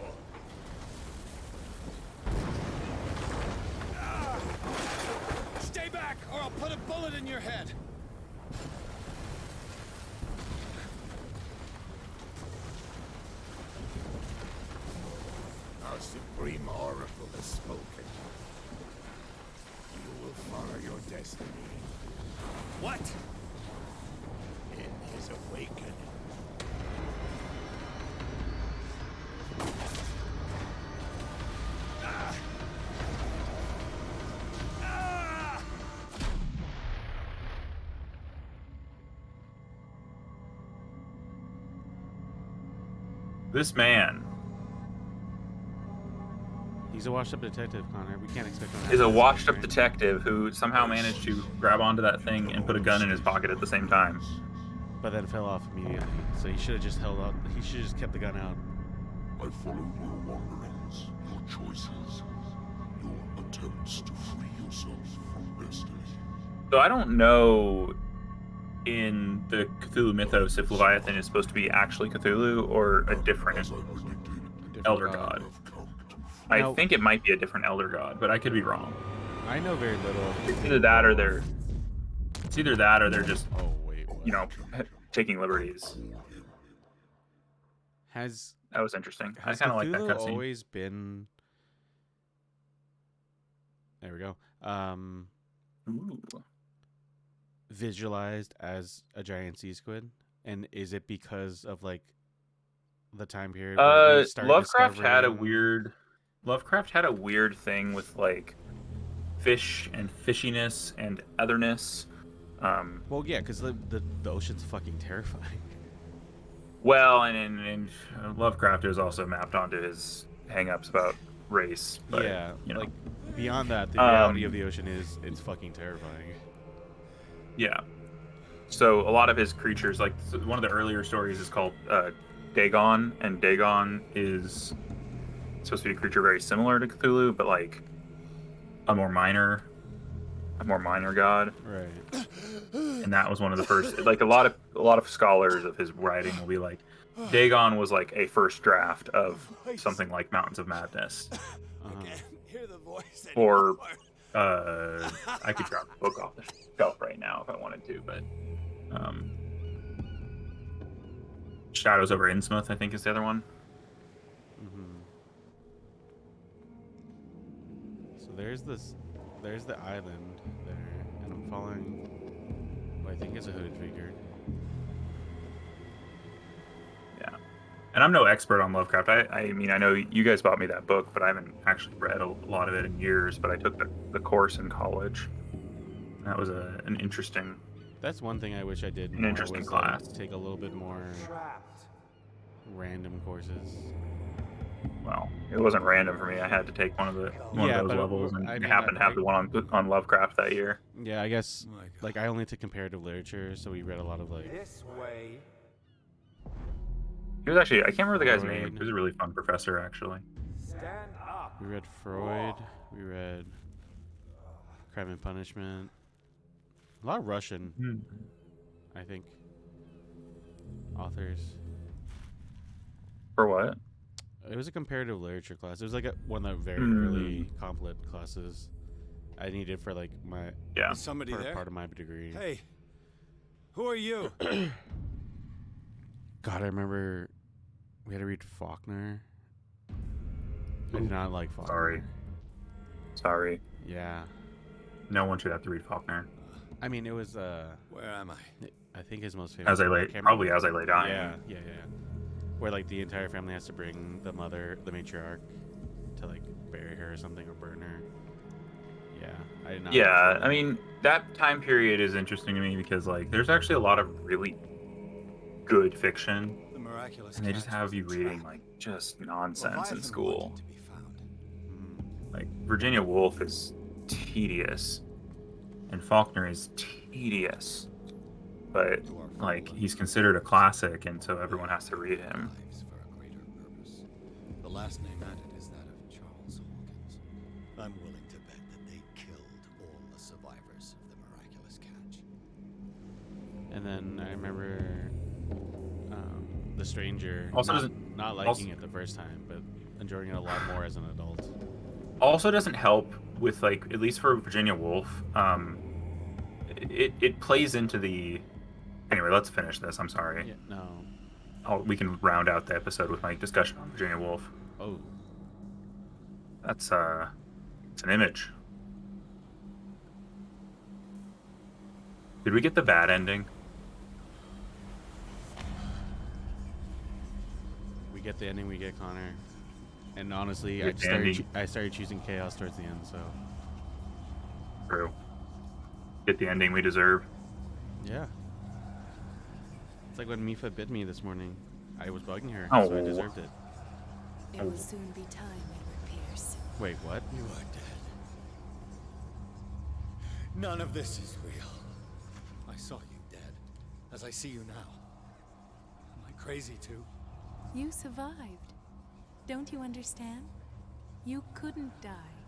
Stay back, or I'll put a bullet in your head. Our supreme oracle has spoken. You will follow your destiny. What? In his awakening. This man He's a washed-up detective, Connor. We can't expect him to is a have washed-up right? detective who somehow managed to grab onto that thing and put a gun in his pocket at the same time. But then fell off immediately. So he should have just held out. He should have just kept the gun out. I followed your wanderings, your choices, your attempts to free yourself from destiny. So I don't know in the Cthulhu mythos if Leviathan is supposed to be actually Cthulhu or a different elder god. I think it might be a different elder god, but I could be wrong. I know very little. It's either that or they're just taking liberties. Has That was interesting. I has kind of like that Cthulhu cutscene. always been There we go. Ooh. Visualized as a giant sea squid, and is it because of like the time period where we started Lovecraft had a discovering- weird thing with like fish and fishiness and otherness. Well, yeah, because the ocean's fucking terrifying. Well, and Lovecraft is also mapped onto his hang-ups about race. But, Yeah, you know. like beyond that, the reality of the ocean is it's fucking terrifying. Yeah. So a lot of his creatures, like one of the earlier stories, is called Dagon, and Dagon is supposed to be a creature very similar to Cthulhu, but like a more minor god. Right. And that was one of the first. Like a lot of scholars of his writing will be like, Dagon was like a first draft of something like Mountains of Madness. Hear the voice Or I could drop the book off the shelf right now if I wanted to, but Shadows over Innsmouth, I think, is the other one. So there's the island there, and I'm following what I think is a hooded figure. Yeah. And I'm no expert on Lovecraft. I mean, I know you guys bought me that book, but I haven't actually read a lot of it in years, but I took the course in college. And that was an interesting... That's one thing I wish I did. An more interesting was, class. Like, take a little bit more random courses. Well, it wasn't random for me. I had to take one of those levels, and I happened to have the one on Lovecraft that year. Yeah, I guess. Like, I only took comparative literature, so we read a lot of like. This way. He was actually, I can't remember the guy's Freud. name. He was a really fun professor, actually. Stand up. We read Freud. We read Crime and Punishment. A lot of Russian, I think. Authors. For what? It was a comparative literature class. It was like one of the very early complet classes I needed for like my Is somebody there? part of my degree. Hey, who are you? God, I remember we had to read Faulkner. I did not like Faulkner. Sorry. Yeah. No one should have to read Faulkner. I mean, it was Where am I? I think his most famous. As I lay dying. Yeah. Where like the entire family has to bring the matriarch, to like bury her or something or burn her. Yeah, I did not. Yeah, I mean that time period is interesting to me because like there's actually a lot of really good fiction, The miraculous and they just catch have was you a reading trap. like just nonsense Leviathan in school. wanted to be found. Like Virginia Woolf is tedious, and Faulkner is tedious, but like he's considered a classic, and so everyone has to read him. Lives for a greater purpose. The last name added is that of Charles Hawkins. I'm willing to bet that they killed all the survivors of the miraculous catch. And then I remember The Stranger. Also not liking it the first time, but enjoying it a lot more as an adult. Also doesn't help with like at least for Virginia Woolf, it plays into the. Anyway, let's finish this. I'm sorry. Yeah, no. We can round out the episode with my discussion on Virginia Woolf. Oh. That's it's an image. Did we get the bad ending? We get the ending. We get Connor. And honestly, Good I started choosing chaos towards the end. So. True. Get the ending we deserve. Yeah. It's like when Mifa bit me this morning. I was bugging her, so I deserved it. It will soon be time, Edward Pierce. Wait, what? You are dead. None of this is real. I saw you dead, as I see you now. Am I crazy too? You survived. Don't you understand? You couldn't die.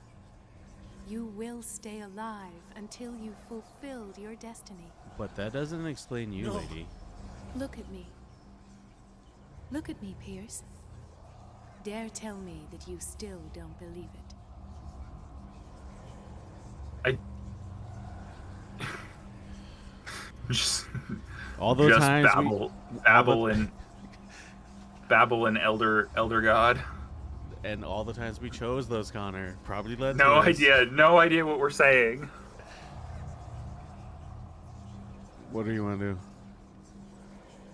You will stay alive until you've fulfilled your destiny. But that doesn't explain you, No. lady. Look at me. Look at me, Pierce. Dare tell me that you still don't believe it. Just, All those just times babble and elder god. and all the times we chose those, Connor, probably led No to this. no idea what we're saying. What do you want to do?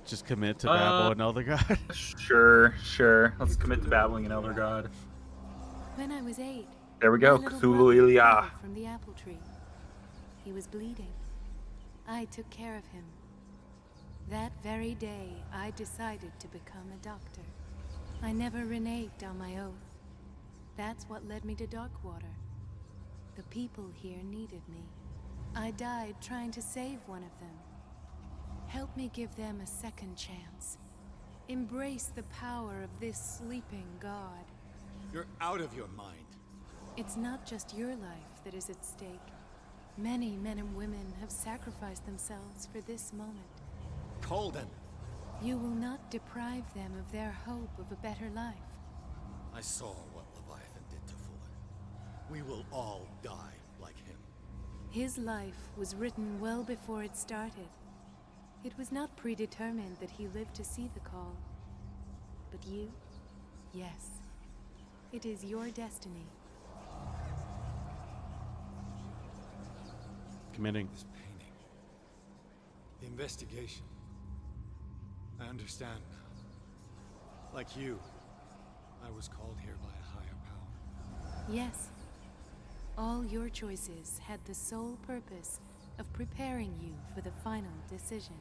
Just commit to babble an Elder God? Sure. Let's commit to babbling an Elder God. When I was 8, There we go, my little Cthulhu brother Ilia. fell from the apple tree. He was bleeding. I took care of him. That very day, I decided to become a doctor. I never reneged on my oath. That's what led me to Darkwater. The people here needed me. I died trying to save one of them. Help me give them a second chance. Embrace the power of this sleeping god. You're out of your mind. It's not just your life that is at stake. Many men and women have sacrificed themselves for this moment. Colden! You will not deprive them of their hope of a better life. I saw what Leviathan did to Fuller. We will all die like him. His life was written well before it started. It was not predetermined that he lived to see the call. But you? Yes. It is your destiny. Committing. This painting. The investigation. I understand now. Like you, I was called here by a higher power. Yes. All your choices had the sole purpose of preparing you for the final decision.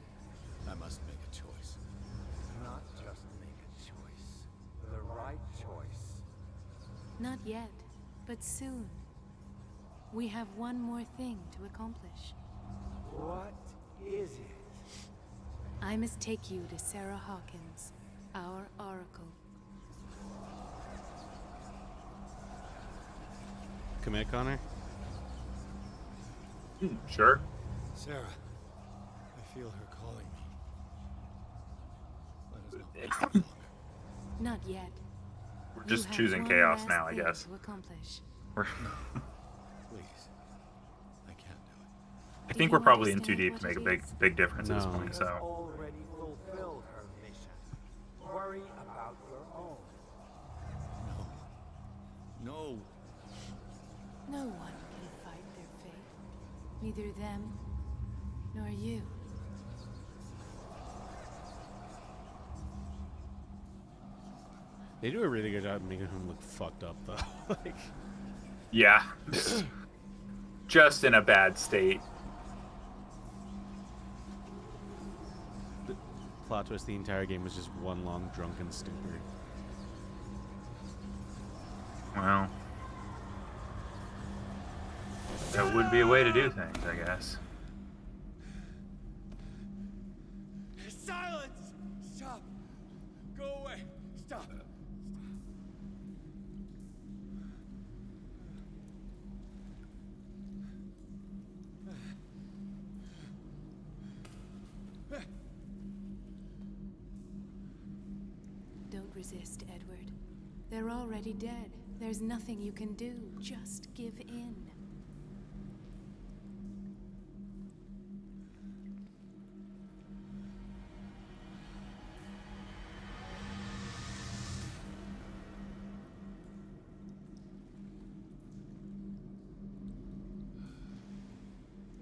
I must make a choice. Not just make a choice. The right choice. Not yet, but soon. We have one more thing to accomplish. What is it? I must take you to Sarah Hawkins, our oracle. Commit, Connor? Sure. Sarah, I feel her calling me. Let us not wait longer. Not yet. We're just You have choosing one chaos last now, I thing guess. to accomplish. We're Please. I can't do it. I Do think you we're probably in too understand deep to what make a it is? big difference at this No. point, Has so. already fulfilled her mission. Worry about your own. No. No one can fight their fate. Neither them, nor you. They do a really good job making him look fucked up, though. Like, Yeah. Just in a bad state. the plot twist, the entire game was just one long drunken stupor. Well. That would be a way to do things, I guess. Silence! Stop! Go away! Stop! Don't resist, Edward. They're already dead. There's nothing you can do. Just give in.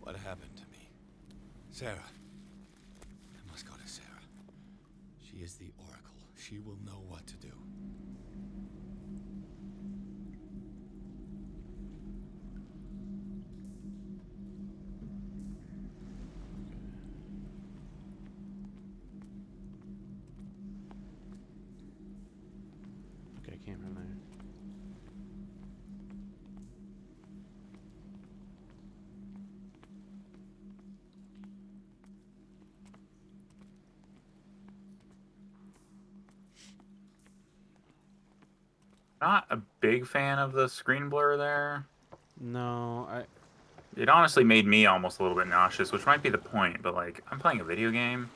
What happened to me? Sarah. I must go to Sarah. She is the Oracle. She will know what to do. Okay, I can't run there. Not a big fan of the screen blur there. No, It honestly made me almost a little bit nauseous, which might be the point, but like, I'm playing a video game.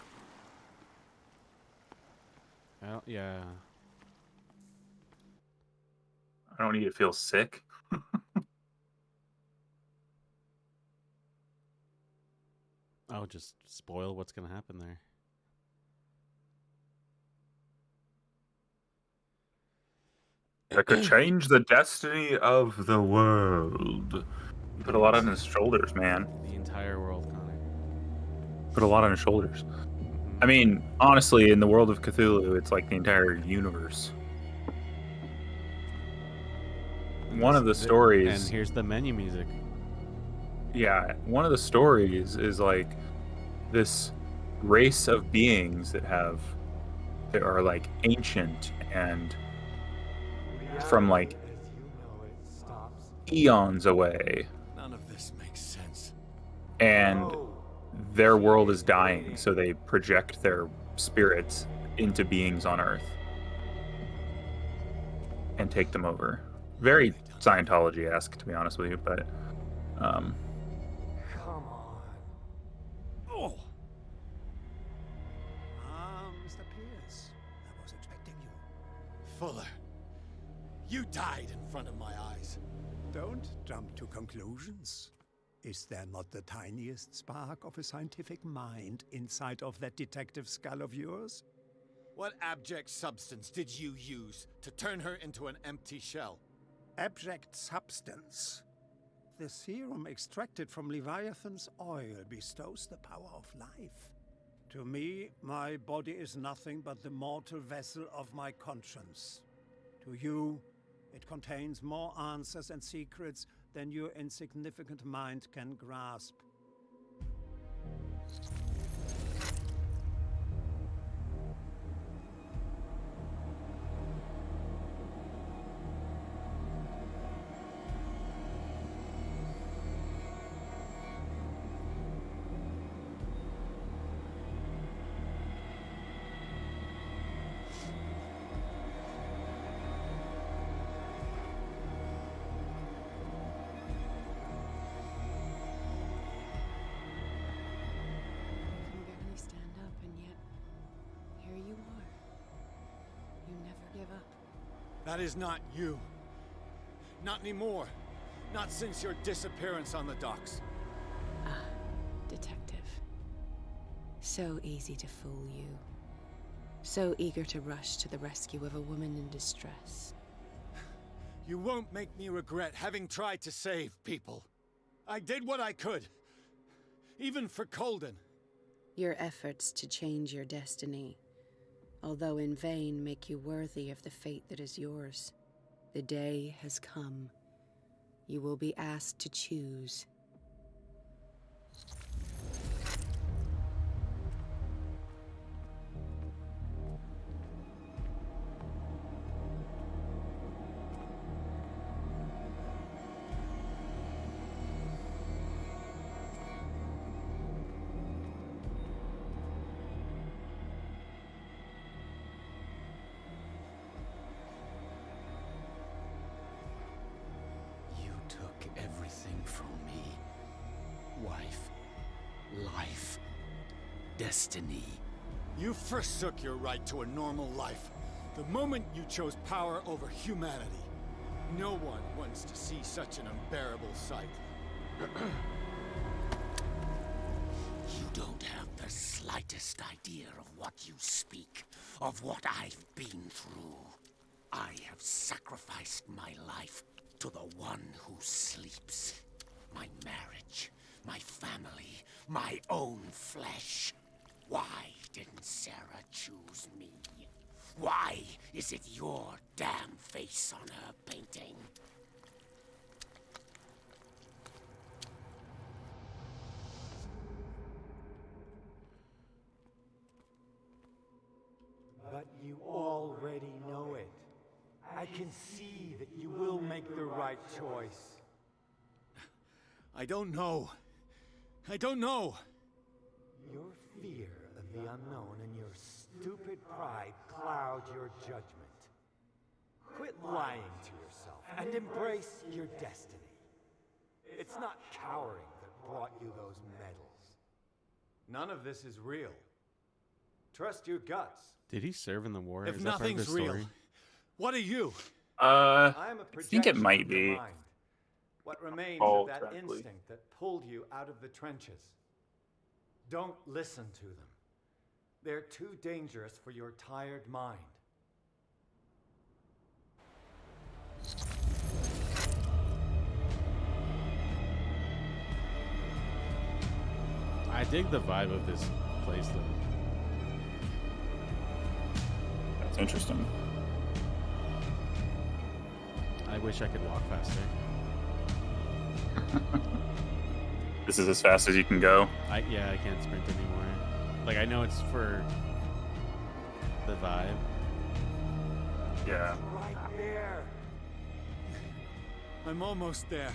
well, yeah. I don't need to feel sick. I'll just spoil what's gonna happen there. That could change the destiny of the world. Put a lot on his shoulders, man. The entire world, Connor. Put a lot on his shoulders. I mean, honestly, in the world of Cthulhu, it's like the entire universe. One of the stories... And here's the menu music. Yeah, one of the stories is like this race of beings that are like ancient and from like eons away. None of this makes sense. And their world is dying, so they project their spirits into beings on Earth and take them over. Very Scientology-esque, to be honest with you, but Come on. Oh! Mr. Pierce, I was expecting you. Fuller, you died in front of my eyes. Don't jump to conclusions. Is there not the tiniest spark of a scientific mind inside of that detective skull of yours? What abject substance did you use to turn her into an empty shell? Abject substance. The serum extracted from Leviathan's oil bestows the power of life. To me, my body is nothing but the mortal vessel of my conscience. To you, it contains more answers and secrets than your insignificant mind can grasp. That is not you. Not anymore. Not since your disappearance on the docks. Ah, detective. So easy to fool you. So eager to rush to the rescue of a woman in distress. You won't make me regret having tried to save people. I did what I could. Even for Colden. Your efforts to change your destiny, although in vain, make you worthy of the fate that is yours. The day has come. You will be asked to choose. Everything from me. Wife, life, destiny. You forsook your right to a normal life the moment you chose power over humanity. No one wants to see such an unbearable sight. You don't have the slightest idea of what you speak, of what I've been through. I have sacrificed my life to the one who sleeps. My marriage, my family, my own flesh. Why didn't Sarah choose me? Why is it your damn face on her painting? But you already know it. I can see that you will make the right choice. I don't know. I don't know. Your fear of the unknown and your stupid pride cloud your judgment. Quit lying to yourself and embrace your destiny. It's not cowering that brought you those medals. None of this is real. Trust your guts. Did he serve in the war? If Is that part of nothing's the real, story? what are you? I think it might of your be. mind. What remains Oh, of that exactly. instinct that pulled you out of the trenches. Don't listen to them. They're too dangerous for your tired mind. I dig the vibe of this place, though. That's interesting. I wish I could walk faster. This is as fast as you can go. Yeah, I can't sprint anymore. Like, I know it's for the vibe. Yeah. Right there. I'm almost there.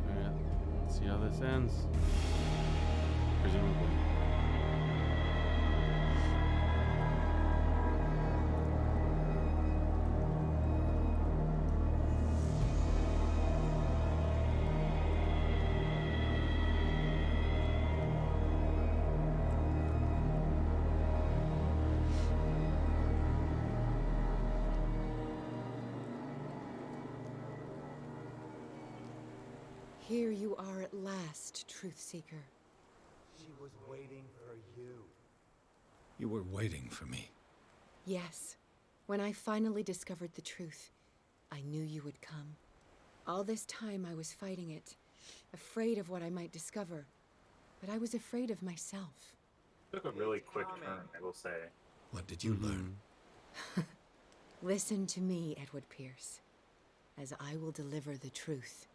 Alright, let's see how this ends. Presumably. Here you are at last, Truth Seeker. She was waiting for you. You were waiting for me. Yes. When I finally discovered the truth, I knew you would come. All this time I was fighting it, afraid of what I might discover. But I was afraid of myself. Took a really quick turn, I will say. What did you learn? Listen to me, Edward Pierce, as I will deliver the truth.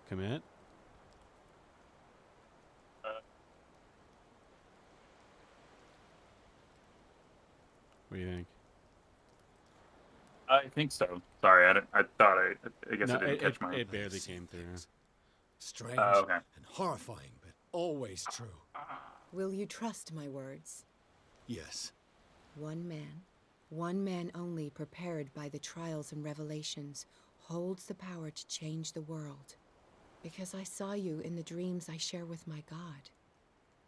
Commit? What do you think? I think so. Sorry, I thought I guess No, I didn't catch mine. It barely came through. Strange okay. and horrifying, but always true. Will you trust my words? Yes. One man only prepared by the trials and revelations, holds the power to change the world. Because I saw you in the dreams I share with my God.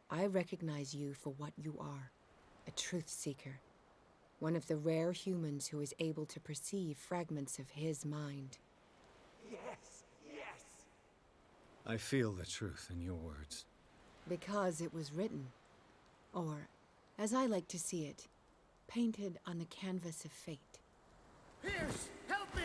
I recognize you for what you are, a truth seeker. One of the rare humans who is able to perceive fragments of his mind. Yes, yes. I feel the truth in your words. Because it was written. Or, as I like to see it, painted on the canvas of fate. Pierce, help me!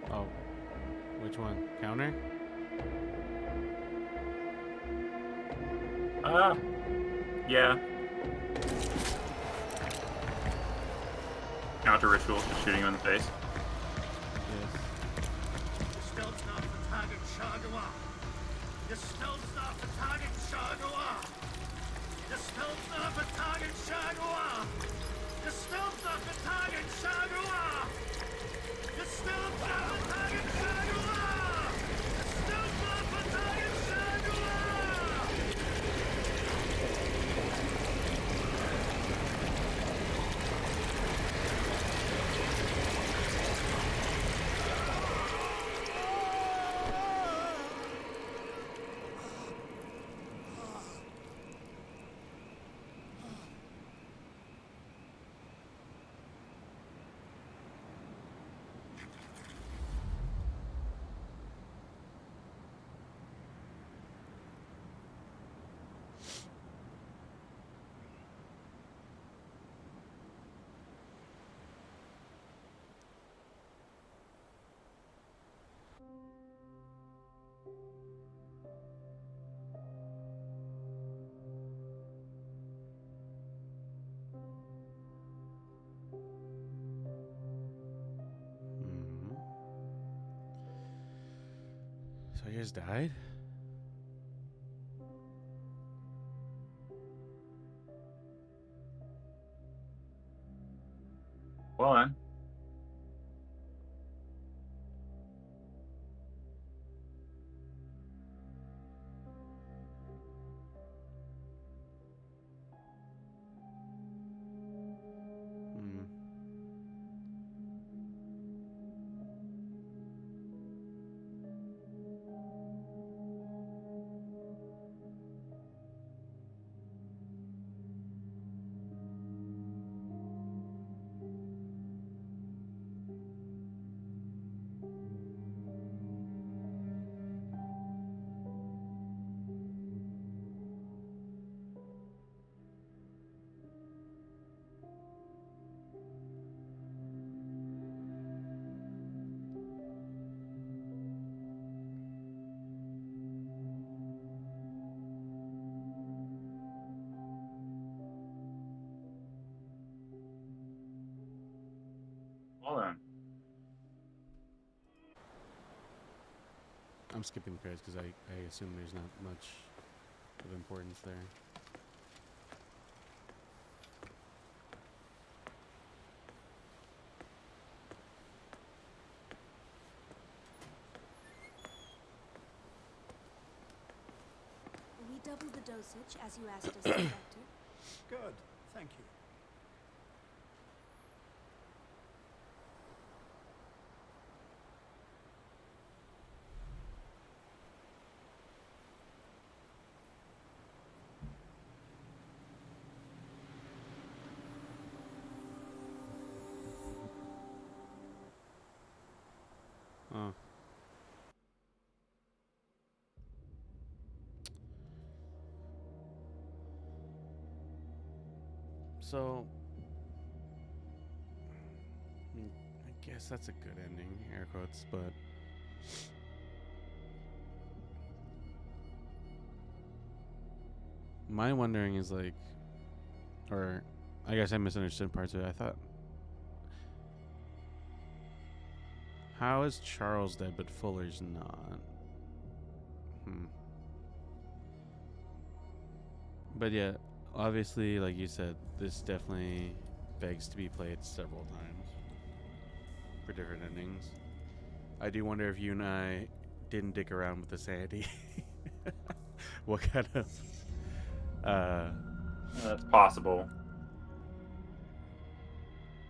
Oh. Which one? Counter? Yeah. Counter ritual, just shooting him in the face. Yes. Your stealth's not for target Shagawa. Your stealth's not for target Shagawa. Your stealth's not for target Shagawa. Your stealth's not for target Shagawa. Your stealth's not for target Shagawa. Your stealth's not for target Shagawa. guys died? Well then. Well then. I'm skipping the credits because I assume there's not much of importance there. We doubled the dosage as you asked us, Inspector. Good, thank you. Oh. So, I guess that's a good ending, air quotes, but my wondering is like, or I guess I misunderstood parts of it. I thought, how is Charles dead but Fuller's not? But yeah, obviously, like you said, this definitely begs to be played several times for different endings. I do wonder if you and I didn't dick around with the sanity. What kind of that's possible.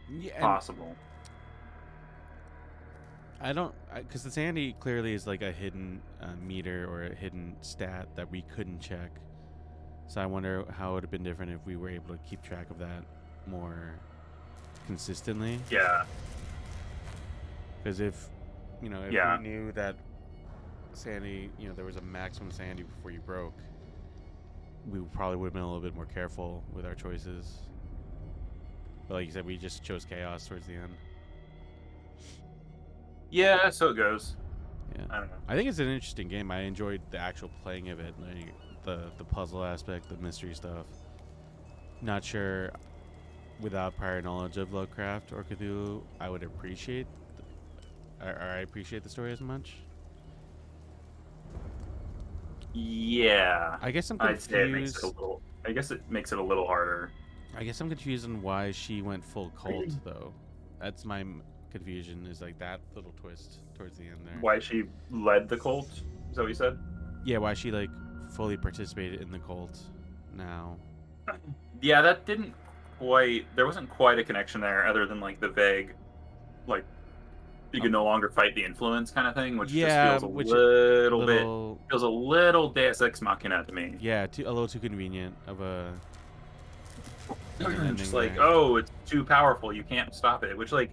Yeah, possible. I don't, because the sanity clearly is like a hidden meter or a hidden stat that we couldn't check. So I wonder how it would have been different if we were able to keep track of that more consistently. Yeah. Because if, you know, if we knew that sanity, you know, there was a maximum sanity before you broke, we probably would have been a little bit more careful with our choices. But like you said, we just chose chaos towards the end. Yeah, so it goes. Yeah. I don't know. I think it's an interesting game. I enjoyed the actual playing of it, like the puzzle aspect, the mystery stuff. Not sure, without prior knowledge of Lovecraft or Cthulhu, I would appreciate, or I appreciate the story as much. Yeah. I guess I'm I'd say it makes confused. it a little. I guess it makes it a little harder. I guess I'm confused on why she went full cult though. That's my confusion. Is like that little twist towards the end there. Why she led the cult? Is that what you said? Yeah, why she like fully participated in the cult now. Yeah, that didn't quite. There wasn't quite a connection there, other than like the vague, like you can no longer fight the influence kind of thing, which just feels a little Deus Ex Machina to me. Yeah, a little too convenient of a. Just like, oh, it's too powerful, you can't stop it, which like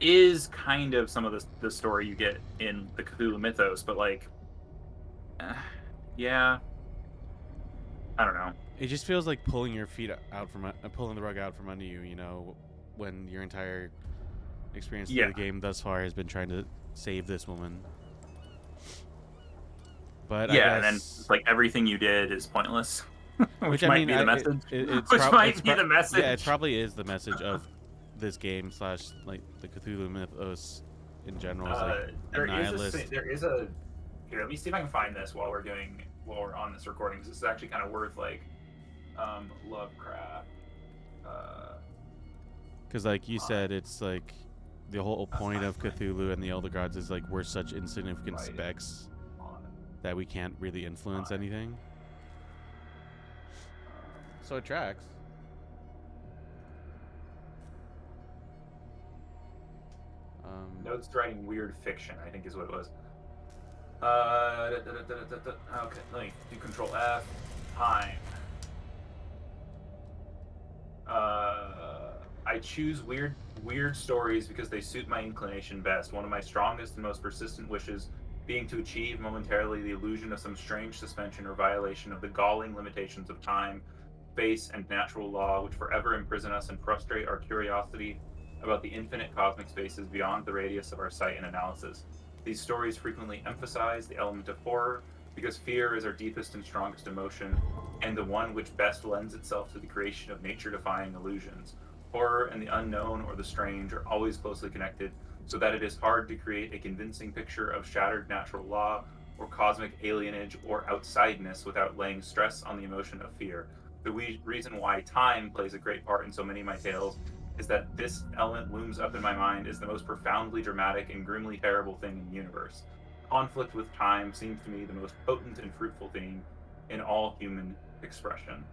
is kind of some of the story you get in the Cthulhu mythos, but like, yeah, I don't know. It just feels like pulling your feet out from pulling the rug out from under you. You know, when your entire experience through the game thus far has been trying to save this woman. But yeah, and then it's like everything you did is pointless. Which I might mean, be the message. Which might be the message. Yeah, it probably is the message of this game / like the Cthulhu mythos in general. Is like there is a Here, let me see if I can find this while we're on this recording. 'Cause this is actually kind of worth like Lovecraft. Because like you said, it's like the whole point of Cthulhu and the Elder Gods is like we're such insignificant specks that we can't really influence anything. So it tracks. Notes to writing weird fiction, I think is what it was. Okay, let me do Control F. Time. I choose weird stories because they suit my inclination best. One of my strongest and most persistent wishes being to achieve momentarily the illusion of some strange suspension or violation of the galling limitations of time, space, and natural law, which forever imprison us and frustrate our curiosity about the infinite cosmic spaces beyond the radius of our sight and analysis. These stories frequently emphasize the element of horror because fear is our deepest and strongest emotion, and the one which best lends itself to the creation of nature-defying illusions. Horror and the unknown or the strange are always closely connected, so that it is hard to create a convincing picture of shattered natural law or cosmic alienage or outsideness without laying stress on the emotion of fear. The reason why time plays a great part in so many of my tales is that this element looms up in my mind as the most profoundly dramatic and grimly terrible thing in the universe. Conflict with time seems to me the most potent and fruitful theme in all human expression.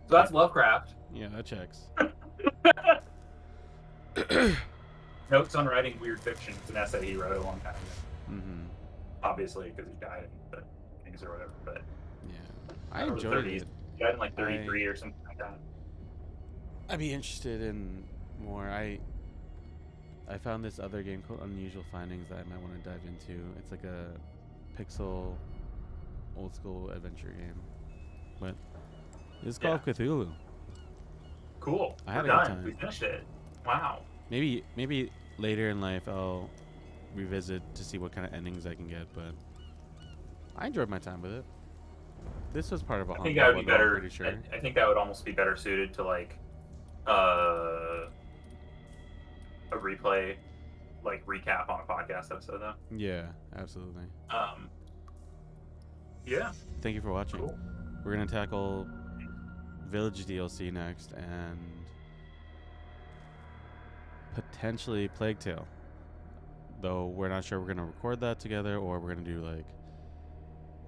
So that's Lovecraft. Yeah, that checks. Notes on writing weird fiction. It's an essay he wrote a long time ago. Mm-hmm. Obviously, because he died in the things or whatever. But yeah, I enjoyed it. He died in like 33 or something like that. I'd be interested in more. I found this other game called Unusual Findings that I might want to dive into. It's like a pixel, old school adventure game, but it's called Cthulhu. Cool. I had We're a good done. time. We finished it. Wow. Maybe later in life I'll revisit to see what kind of endings I can get, but I enjoyed my time with it. This was part of a I think that would be better. I'm pretty sure. I think that would almost be better suited to like a replay, like recap on a podcast episode, though. Yeah, absolutely. Yeah. Thank you for watching. Cool. We're gonna tackle Village DLC next and potentially Plague Tale. Though we're not sure we're gonna record that together or we're gonna do like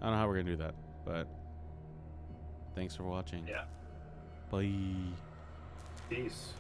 I don't know how we're gonna do that, but thanks for watching. Yeah. Bye. Peace.